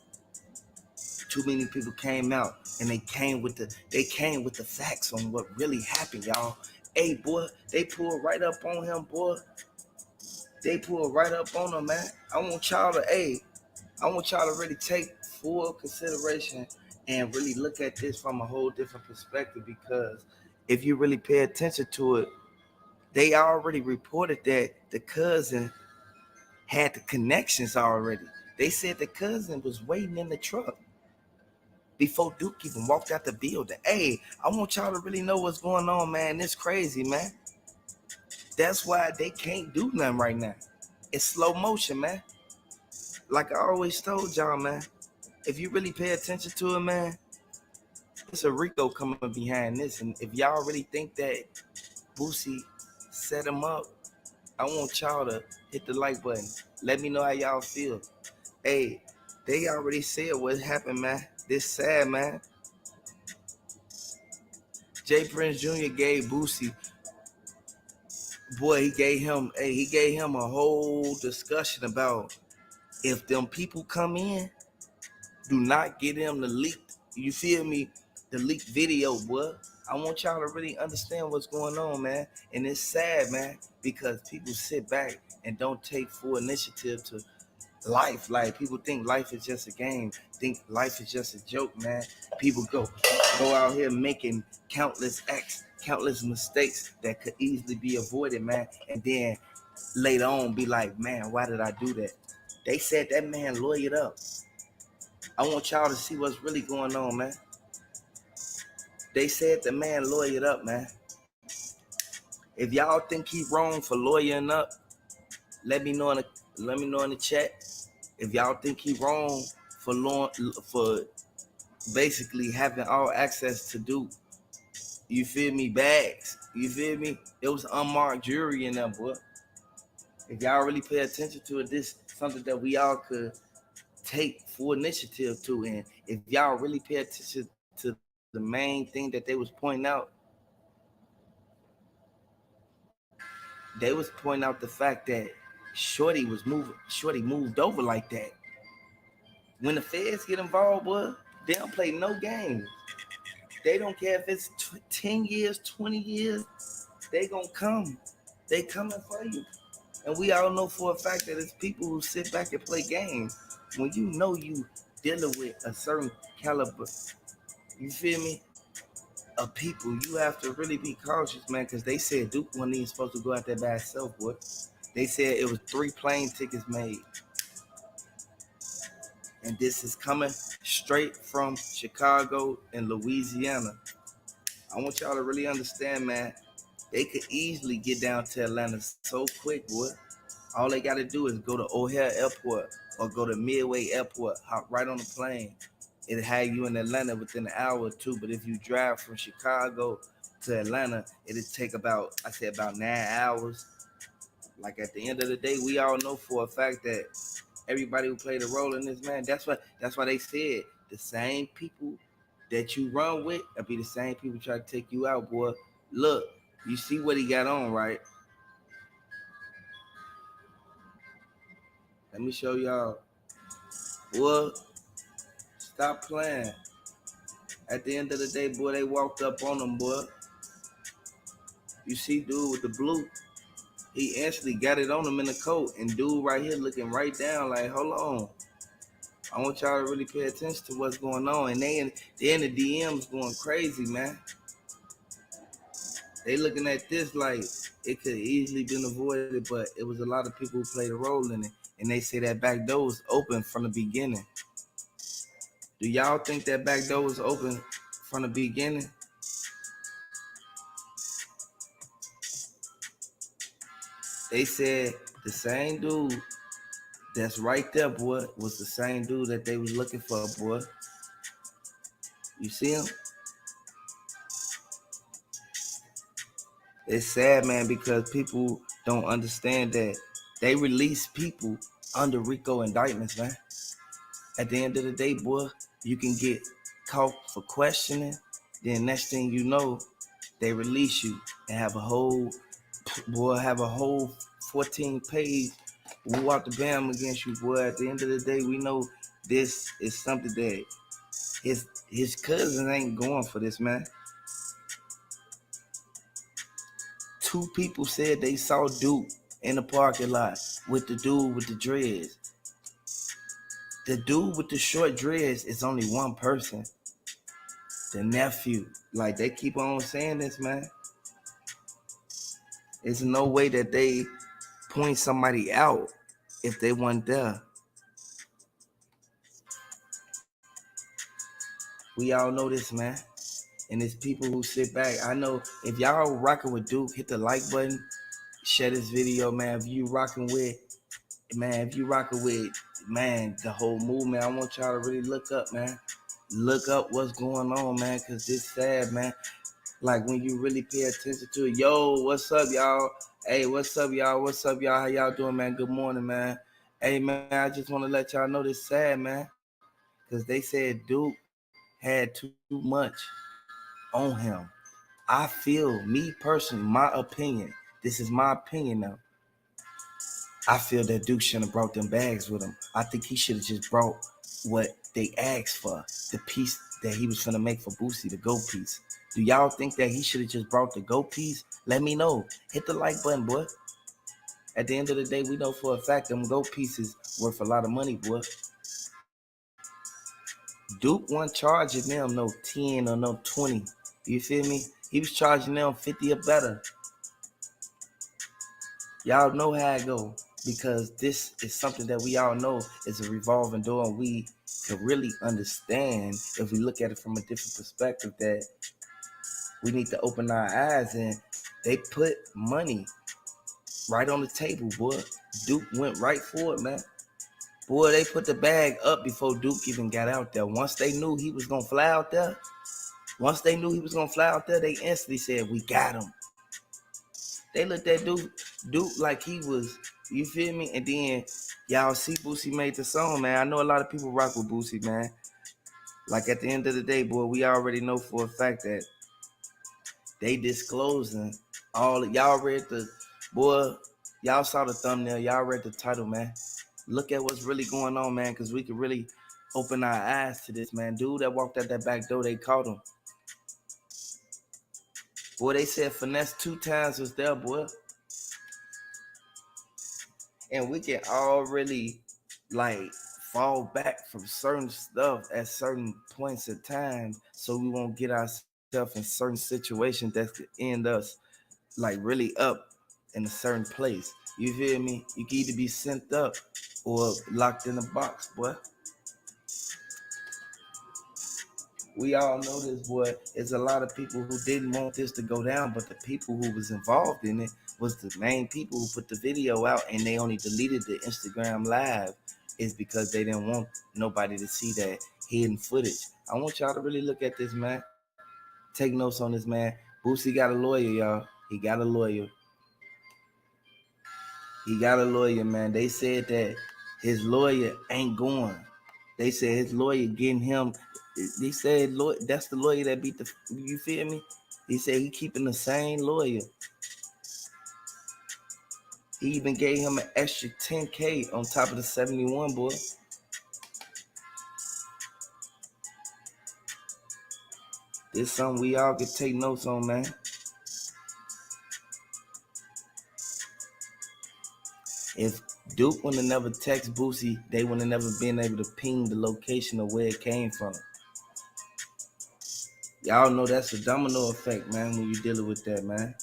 Too many people came out and they came with the facts on what really happened, y'all. Hey, boy, they pulled right up on him, boy. They pulled right up on him, man. I want y'all to really take full consideration and really look at this from a whole different perspective, because if you really pay attention to it, they already reported that the cousin had the connections already. They said the cousin was waiting in the truck before Duke even walked out the building. Hey, I want y'all to really know what's going on, man. It's crazy, man. That's why they can't do nothing right now. It's slow motion, man. Like I always told y'all, man, if you really pay attention to it, man, it's a Rico coming behind this. And if y'all really think that Boosie set him up, I want y'all to hit the like button. Let me know how y'all feel. Hey, they already said what happened, man. This sad, man. Jay Prince Jr. gave Boosie, boy, he gave him a whole discussion about if them people come in, do not get them the leaked, you feel me, the leaked video, boy. I want y'all to really understand what's going on, man. And it's sad, man, because people sit back and don't take full initiative to life. Like, people think life is just a game, think life is just a joke, man. People go out here making countless acts, countless mistakes that could easily be avoided, man. And then later on be like, man, why did I do that? They said that man lawyered up. I want y'all to see what's really going on, man. They said the man lawyered up, man. If y'all think he wrong for lawyering up, let me know in the chat. If y'all think he wrong for basically having all access to do, you feel me, bags, you feel me? It was unmarked jury in there, boy. If y'all really pay attention to it, this is something that we all could take full initiative to. And if y'all really pay attention to the main thing that they was pointing out, they was pointing out the fact that Shorty moved over like that. When the feds get involved, boy, they don't play no games. They don't care if it's 10 years, 20 years, they gonna come. They coming for you. And we all know for a fact that it's people who sit back and play games. When you know you dealing with a certain caliber, you feel me, of people, you have to really be cautious, man, because they said Duke wasn't even supposed to go out there by himself, boy. They said it was 3 plane tickets made. And this is coming straight from Chicago and Louisiana. I want y'all to really understand, man, they could easily get down to Atlanta so quick, boy. All they got to do is go to O'Hare Airport or go to Midway Airport, hop right on the plane. It'll have you in Atlanta within an hour or two. But if you drive from Chicago to Atlanta, it'll take about 9 hours. Like, at the end of the day, we all know for a fact that everybody who played a role in this, man, that's why they said the same people that you run with, it'll be the same people try to take you out, boy. Look, you see what he got on, right? Let me show y'all. Boy, stop playing. At the end of the day, boy, they walked up on him, boy. You see dude with the blue, he instantly got it on him in the coat. And dude right here looking right down like, hold on. I want y'all to really pay attention to what's going on. And they in the DMs going crazy, man. They looking at this like it could easily been avoided, but it was a lot of people who played a role in it. And they say that back door was open from the beginning. Do y'all think that back door was open from the beginning? They said the same dude that's right there, boy, was the same dude that they was looking for, boy. You see him? It's sad, man, because people don't understand that they release people under RICO indictments, man. At the end of the day, boy, you can get caught for questioning. Then next thing you know, they release you and have a whole 14-page woo out the bam against you, boy. At the end of the day, we know this is something that his cousins ain't going for this, man. 2 people said they saw Duke in the parking lot with the dude with the dreads. The dude with the short dreads is only one person. The nephew. Like, they keep on saying this, man. There's no way that they point somebody out if they weren't there. We all know this, man. And it's people who sit back. I know if y'all rocking with Duke, hit the like button, share this video, man. If you rocking with, the whole movement, I want y'all to really look up, man. Look up what's going on, man, because it's sad, man. Like, when you really pay attention to it. Yo, what's up, y'all? Hey, what's up, y'all? What's up, y'all? How y'all doing, man? Good morning, man. Hey, man, I just want to let y'all know this sad, man, because they said Duke had too much on him. I feel, me personally, my opinion, this is my opinion now. I feel that Duke shouldn't have brought them bags with him. I think he should have just brought what they asked for, the piece that he was finna make for Boosie, the GO piece. Do y'all think that he should have just brought the GO piece? Let me know. Hit the like button, boy. At the end of the day, we know for a fact them GO pieces worth a lot of money, boy. Duke wasn't charging them no 10 or no 20. You feel me? He was charging them 50 or better. Y'all know how it go, because this is something that we all know is a revolving door, and we can really understand if we look at it from a different perspective that we need to open our eyes, and they put money right on the table, boy. Duke went right for it, man. Boy, they put the bag up before Duke even got out there. Once they knew he was going to fly out there, they instantly said, we got him. They looked at Duke like he was, you feel me? And then y'all see Boosie made the song, man. I know a lot of people rock with Boosie, man. Like, at the end of the day, boy, we already know for a fact that they disclosing all of y'all read the, boy, y'all saw the thumbnail, y'all read the title, man. Look at what's really going on, man, because we could really open our eyes to this, man. Dude that walked out that back door, they caught him. Boy, they said finesse 2 times was there, boy. And we can all really, like, fall back from certain stuff at certain points of time, so we won't get ourselves in certain situations that could end us, like, really up in a certain place. You feel me? You can either be sent up or locked in a box, boy. We all know this, boy. There's a lot of people who didn't want this to go down, but the people who was involved in it was the main people who put the video out, and they only deleted the Instagram live is because they didn't want nobody to see that hidden footage. I want y'all to really look at this, man. Take notes on this, man. Boosie got a lawyer, y'all. He got a lawyer. Man. They said that his lawyer ain't going. They said his lawyer getting him They said that's the lawyer that beat the. You feel me? He said he keeping the same lawyer. He even gave him an extra 10K on top of the 71, boy. This something we all could take notes on, man. If Duke would have never text Boosie, they would have never been able to ping the location of where it came from. Y'all know that's a domino effect, man, when you're dealing with that, man.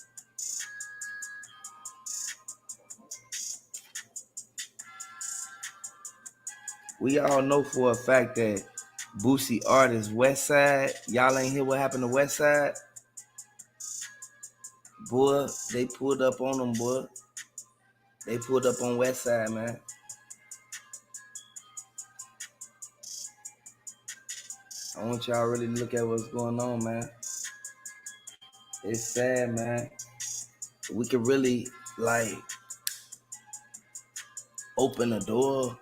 We all know for a fact that Boosie artist West Side, y'all ain't hear what happened to West Side? Boy, they pulled up on them, boy. They pulled up on West Side, man. I want y'all really to look at what's going on, man. It's sad, man. We could really, like, open a door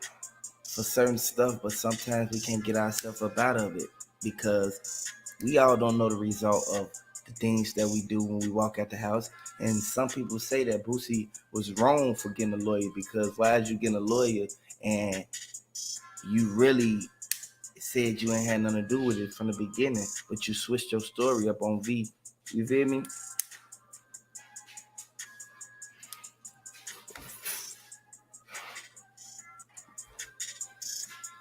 for certain stuff, but sometimes we can't get ourselves up out of it because we all don't know the result of the things that we do when we walk out the house. And some people say that Boosie was wrong for getting a lawyer because why did you get a lawyer and you really said you ain't had nothing to do with it from the beginning, but you switched your story up on V. You feel me?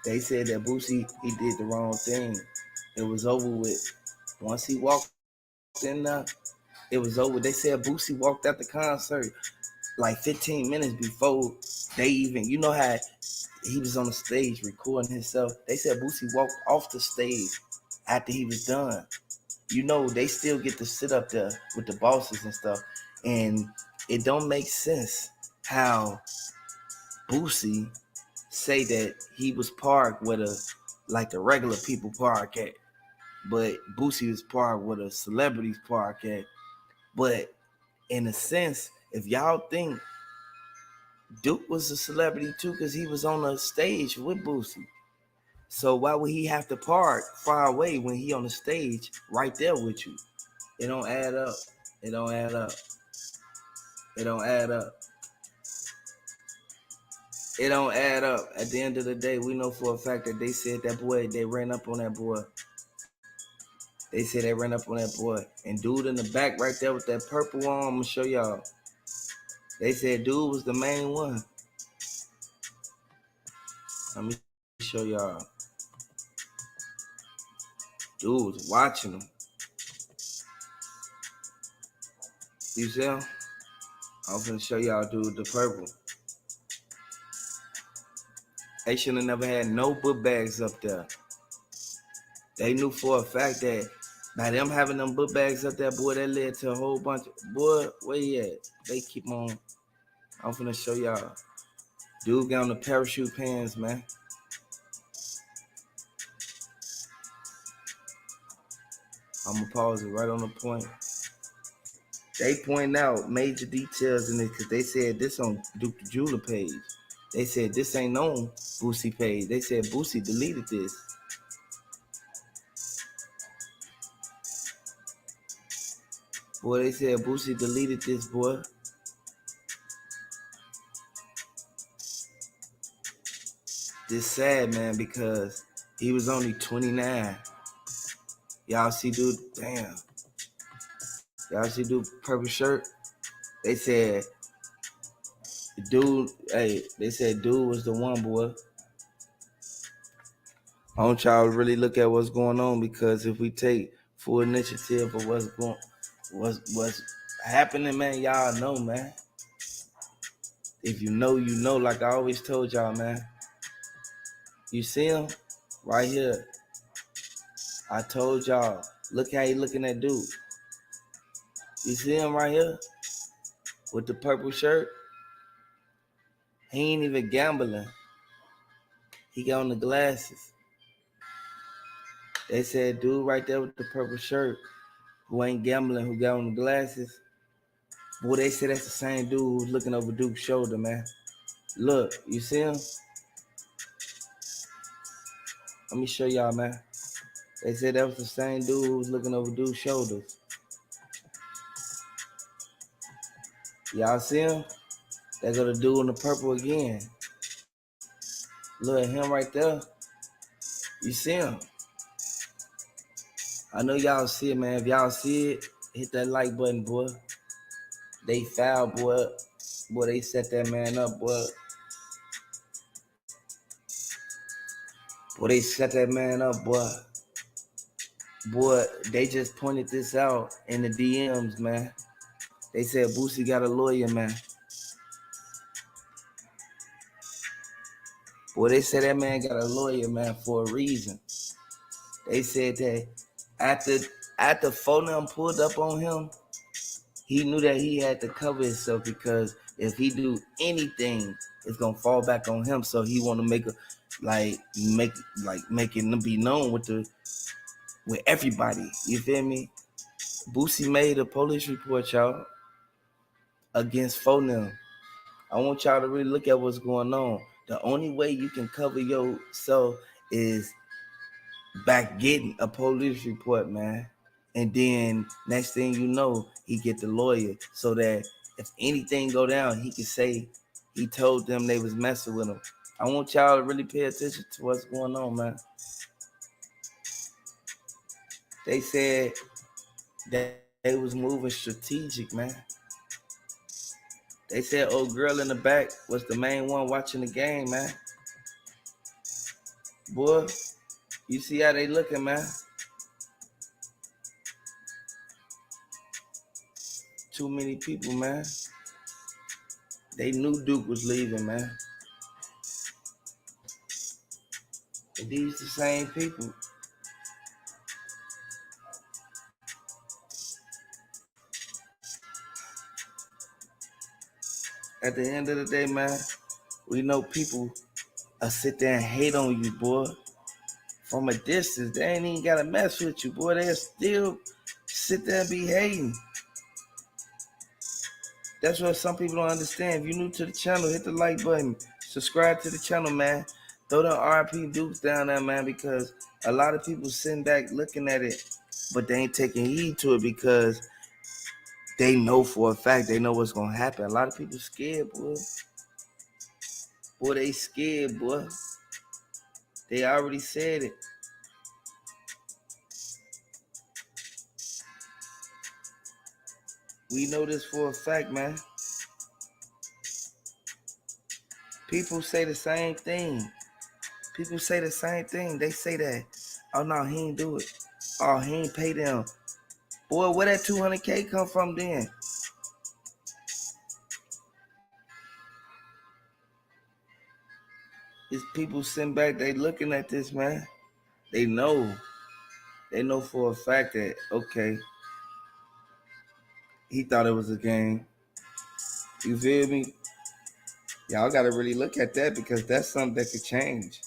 They said that Boosie, he did the wrong thing. It was over with. Once he walked in there, it was over. They said Boosie walked out the concert like 15 minutes before they even, you know how he was on the stage recording himself. They said Boosie walked off the stage after he was done. You know, they still get to sit up there with the bosses and stuff. And it don't make sense how Boosie say that he was parked with like the regular people park at, but Boosie was parked with a celebrities park at. But in a sense, if y'all think Duke was a celebrity too, because he was on a stage with Boosie, so why would he have to park far away when he on the stage right there with you? It don't add up. It don't add up. It don't add up. It don't add up. At the end of the day, we know for a fact that they said that boy, they ran up on that boy. They said they ran up on that boy. And dude in the back right there with that purple on, I'm going to show y'all. They said dude was the main one. Let me show y'all. Dude was watching him. You see him? I'm going to show y'all dude the purple. They should have never had no book bags up there. They knew for a fact that by them having them book bags up there, boy, that led to a whole bunch of, boy, where you at? They keep on. I'm finna show y'all. Dude got on the parachute pants, man. I'm gonna pause it right on the point. They point out major details in it because they said this on Duke the Jeweler page. They said this ain't on Boosie page. They said Boosie deleted this. Boy, they said Boosie deleted this, boy. This sad, man, because he was only 29. Y'all see dude, damn. Y'all see dude purple shirt? They said dude, hey, they said dude was the one, boy. I want y'all to really look at what's going on because if we take full initiative of what's happening, man, y'all know, man. If you know, you know, like I always told y'all, man. You see him right here. I told y'all, look how he looking at dude. You see him right here with the purple shirt? He ain't even gambling. He got on the glasses. They said dude right there with the purple shirt who ain't gambling, who got on the glasses. Boy, they said that's the same dude who's looking over Duke's shoulder, man. Look, you see him? Let me show y'all, man. They said that was the same dude who was looking over dude's shoulders. Y'all see him? They go to dude in the purple again. Look at him right there. You see him? I know y'all see it, man. If y'all see it, hit that like button, boy. They foul, boy. Boy, they set that man up, boy. Boy, they set that man up, boy. Boy, they just pointed this out in the DMs, man. They said Boosie got a lawyer, man. Boy, they said that man got a lawyer, man, for a reason. They said that after Fonam pulled up on him, he knew that he had to cover himself because if he do anything, it's gonna fall back on him. So he want to make it be known with everybody. You feel me? Boosie made a police report, y'all, against Fonam. I want y'all to really look at what's going on. The only way you can cover yourself is back getting a police report, man. And then next thing you know, he get the lawyer so that if anything go down, he can say he told them they was messing with him. I want y'all to really pay attention to what's going on, man. They said that they was moving strategic, man. They said old girl in the back was the main one watching the game, man. Boy, you see how they looking, man. Too many people, man. They knew Duke was leaving, man. And these the same people. At the end of the day, man, we know people sit there and hate on you, boy. From a distance, they ain't even gotta mess with you, boy. They'll still sit there and be hating. That's what some people don't understand. If you're new to the channel, hit the like button. Subscribe to the channel, man. Throw the RP Dukes down there, man, because a lot of people sitting back looking at it, but they ain't taking heed to it because they know for a fact they know what's going to happen. A lot of people scared, boy. Boy, they scared, boy. They already said it. We know this for a fact, man. People say the same thing. People say the same thing. They say that, oh, no, he ain't do it. Oh, he ain't pay them. Boy, where that 200K come from then? It's people sitting back, they looking at this, man. They know. They know for a fact that, okay, he thought it was a game. You feel me? Y'all got to really look at that because that's something that could change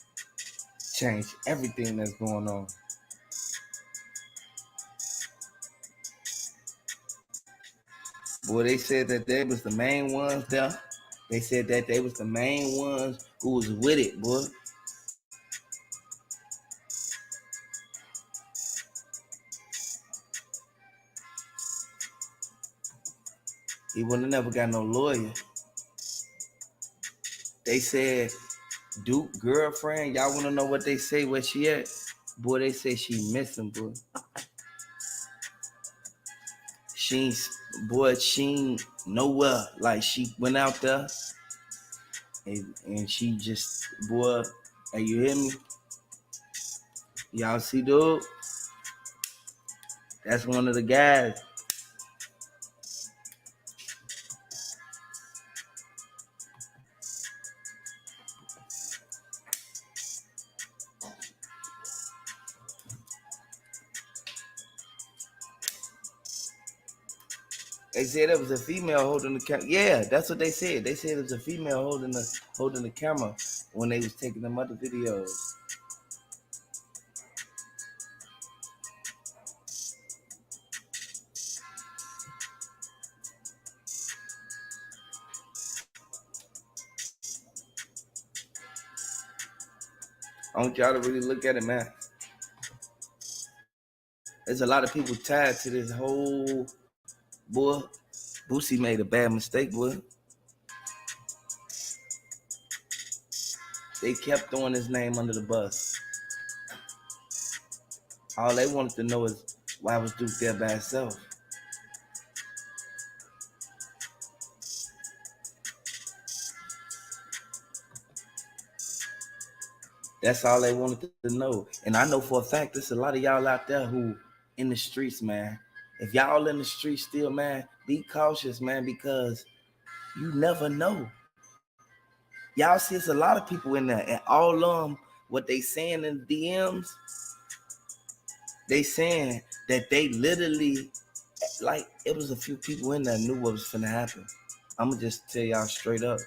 everything that's going on. Boy, they said that they was the main ones there. They said that they was the main ones who was with it, boy. He would have never got no lawyer. They said Duke girlfriend, y'all want to know what they say, where she at? Boy, they say she missing, boy. She ain't nowhere. Like, she went out there and she just, boy, hey, you hear me? Y'all see Duke? That's one of the guys. They said it was a female holding the camera. Yeah, that's what they said. They said it was a female holding the camera when they was taking them other videos. I want y'all to really look at it, man. There's a lot of people tied to this whole boy. Boosie made a bad mistake, boy. They kept throwing his name under the bus. All they wanted to know is why was Duke there by himself? That's all they wanted to know. And I know for a fact there's a lot of y'all out there who in the streets, man. If y'all in the streets still, man, be cautious, man, because you never know. Y'all see it's a lot of people in there, and all what they saying in the DMs, they saying that they literally, like, it was a few people in there knew what was finna happen. I'ma just tell y'all straight up.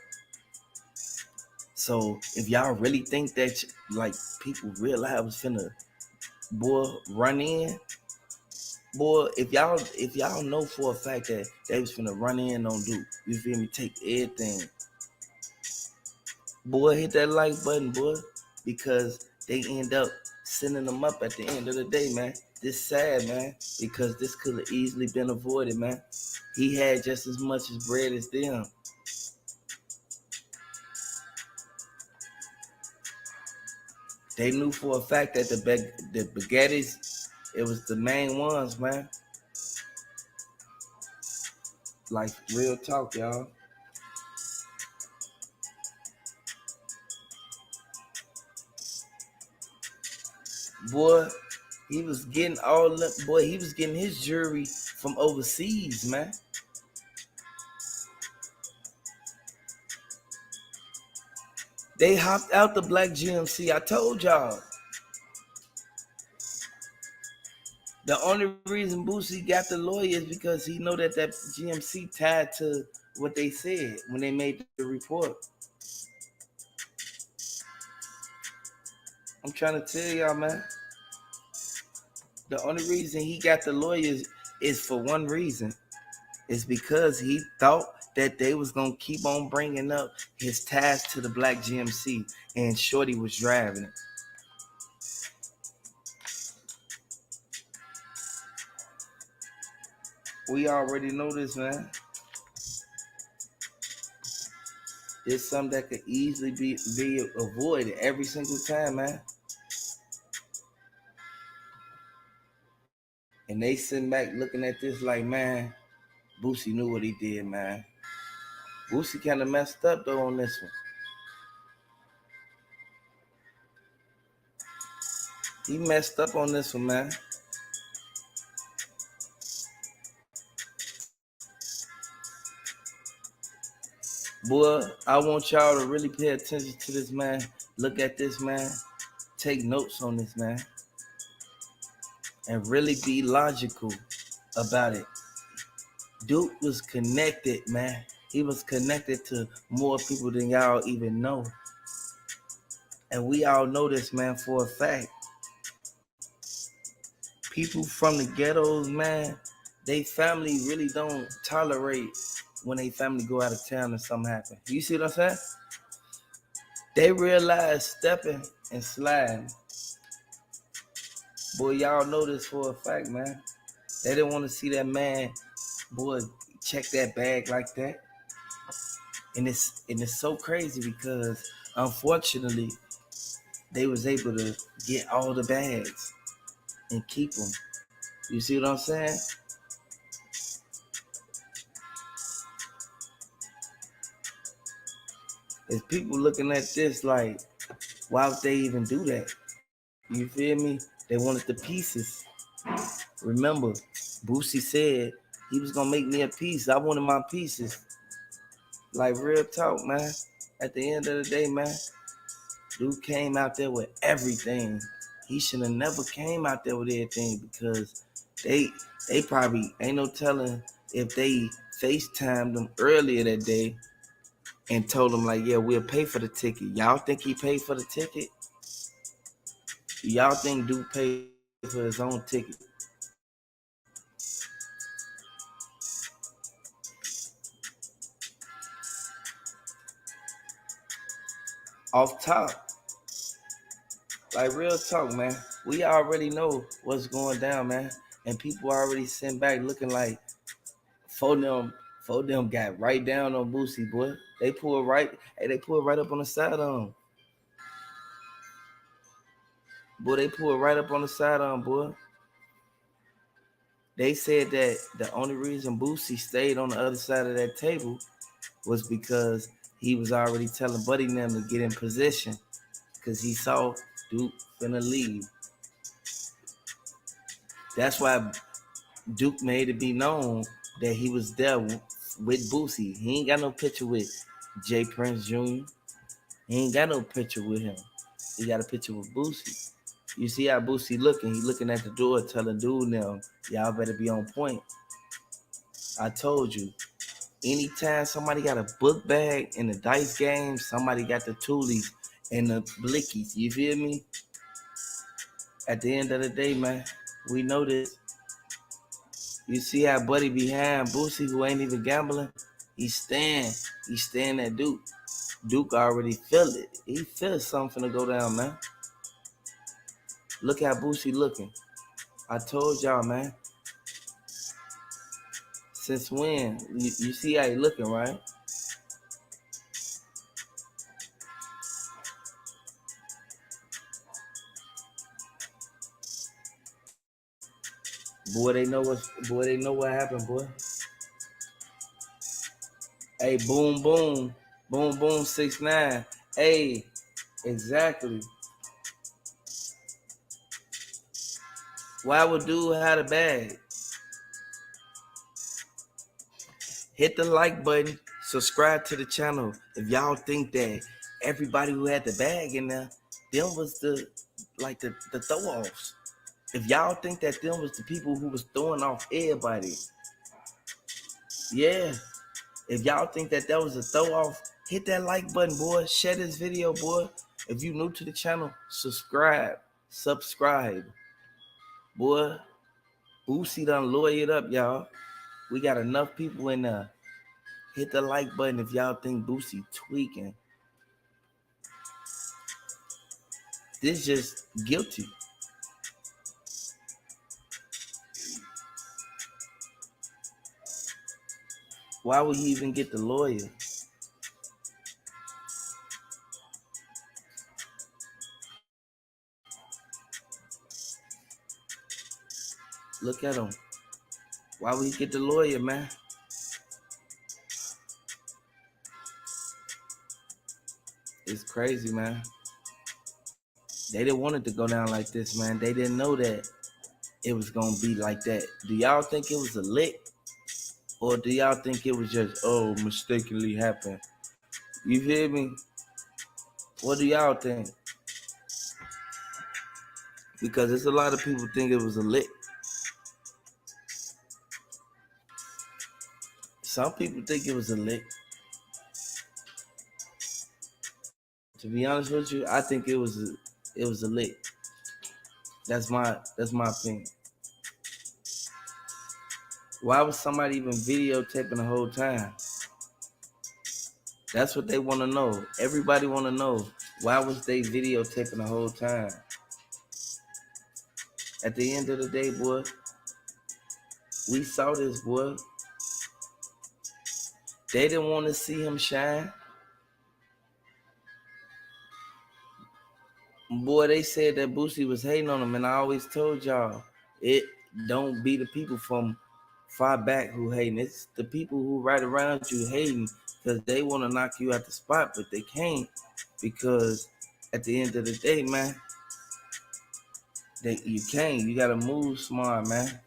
So if y'all really think that, like, people realize was finna, boy, run in, boy, if y'all know for a fact that they was finna run in on Duke, you feel me, take everything, boy, hit that like button, boy, because they end up sending them up at the end of the day, man. This sad, man, because this could have easily been avoided, man. He had just as much as bread as them. They knew for a fact that the Bugattis, it was the main ones, man. Like, real talk, y'all. Boy, he was getting he was getting his jewelry from overseas, man. They hopped out the black GMC. I told y'all. The only reason Boosie got the lawyer is because he know that GMC tied to what they said when they made the report. I'm trying to tell y'all, man. The only reason he got the lawyers is for one reason. It's because he thought that they was going to keep on bringing up his ties to the black GMC, and Shorty was driving it. We already know this, man. It's something that could easily be avoided every single time, man. And they sitting back looking at this like, man, Boosie knew what he did, man. Boosie kind of messed up, though, on this one. He messed up on this one, man. Boy, I want y'all to really pay attention to this, man. Look at this, man. Take notes on this, man. And really be logical about it. Duke was connected, man. He was connected to more people than y'all even know. And we all know this, man, for a fact. People from the ghettos, man, they family really don't tolerate when they family go out of town and something happen. You see what I'm saying? They realize stepping and sliding. Boy, y'all know this for a fact, man. They didn't want to see that man, boy, check that bag like that. And it's so crazy because, unfortunately, they was able to get all the bags and keep them. You see what I'm saying? There's people looking at this like, why would they even do that? You feel me? They wanted the pieces. Remember, Boosie said he was gonna make me a piece. I wanted my pieces. Like, real talk, man. At the end of the day, man, dude came out there with everything. He should have never came out there with everything because they probably ain't no telling if they FaceTimed them earlier that day and told them like, yeah, we'll pay for the ticket. Y'all think he paid for the ticket? Y'all think dude paid for his own ticket? Off top, like, real talk, man. We already know what's going down, man. and people already sent back looking like for them got right down on Boosie, boy. They pulled right up on the side on him. Boy, they pulled right up on the side on him, boy. They said that the only reason Boosie stayed on the other side of that table was because he was already telling Buddy and them to get in position because he saw Duke finna leave. That's why Duke made it be known that he was there with Boosie. He ain't got no picture with Jay Prince Jr. He ain't got no picture with him. He got a picture with Boosie. You see how Boosie looking? He looking at the door telling dude now, y'all better be on point. I told you. Anytime somebody got a book bag in the dice game, somebody got the toolies and the blickies. You feel me? At the end of the day, man, we know this. You see how Buddy behind Boosie, who ain't even gambling? He's staying at Duke. Duke already feel it. He feels something to go down, man. Look how Boosie looking. I told y'all, man. Since when? You see how he looking, right? Boy, they know what happened, boy. Hey, boom, boom. Boom, boom, 6ix9ine. Hey, exactly. Why would dude have a bag? Hit the like button. Subscribe to the channel. If y'all think that everybody who had the bag in there, them was the throw-offs. If y'all think that them was the people who was throwing off everybody, yeah. If y'all think that was a throw-off, hit that like button, boy. Share this video, boy. If you new to the channel, subscribe. Boy, Boosie done lawyered up, y'all. We got enough people in there. Hit the like button if y'all think Boosie tweaking. This just guilty. Why would he even get the lawyer? Look at him. Why would he get the lawyer, man? It's crazy, man. They didn't want it to go down like this, man. They didn't know that it was going to be like that. Do y'all think it was a lick? Or do y'all think it was just, mistakenly happened? You feel me? What do y'all think? Because there's a lot of people think it was a lick. Some people think it was a lick. To be honest with you, I think it was a lick. That's my opinion. Why was somebody even videotaping the whole time? That's what they want to know. Everybody want to know, why was they videotaping the whole time? At the end of the day, boy, we saw this, boy. They didn't want to see him shine. Boy, they said that Boosie was hating on him, and I always told y'all, it don't be the people from far back who hating. It's the people who right around you hating because they want to knock you out the spot, but they can't, because at the end of the day, man, you can't. You got to move smart, man.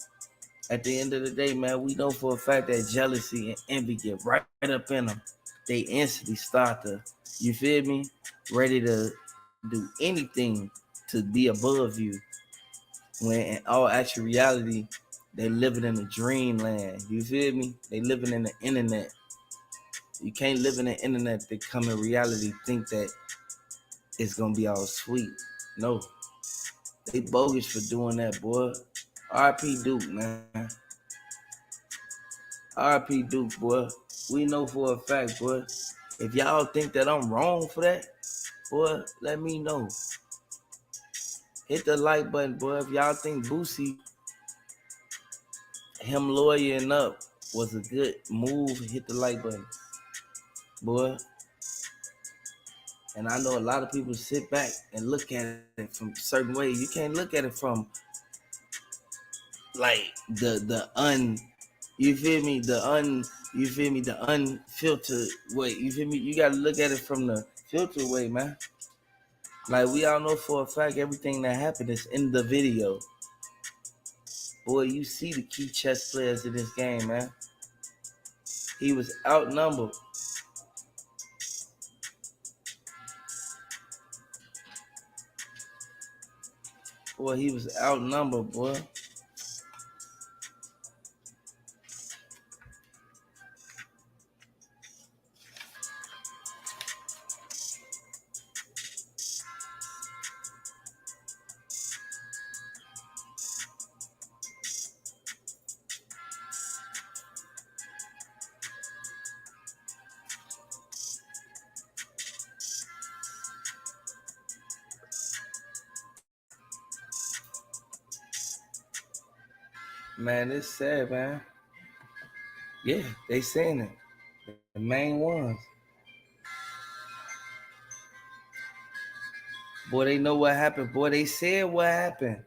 At the end of the day, man, we know for a fact that jealousy and envy get right up in them. They instantly start to, you feel me, ready to do anything to be above you. When in all actual reality, they living in a dreamland. You feel me? They living in the internet. You can't live in the internet to come in reality think that it's gonna be all sweet. No. They bogus for doing that, boy. RP Duke, man. RP Duke, boy. We know for a fact, boy. If y'all think that I'm wrong for that, boy, let me know. Hit the like button, boy. If y'all think Boosie him lawyering up was a good move. Hit the like button, boy. And I know a lot of people sit back and look at it from a certain way. You can't look at it from like you feel me, the unfiltered way. You feel me? You gotta look at it from the filtered way, man. Like we all know for a fact everything that happened is in the video. Boy, you see the key chess players in this game, man. He was outnumbered. Boy, he was outnumbered, boy. Man, it's sad, man. Yeah, they saying it. The main ones. Boy, they know what happened. Boy, they said what happened.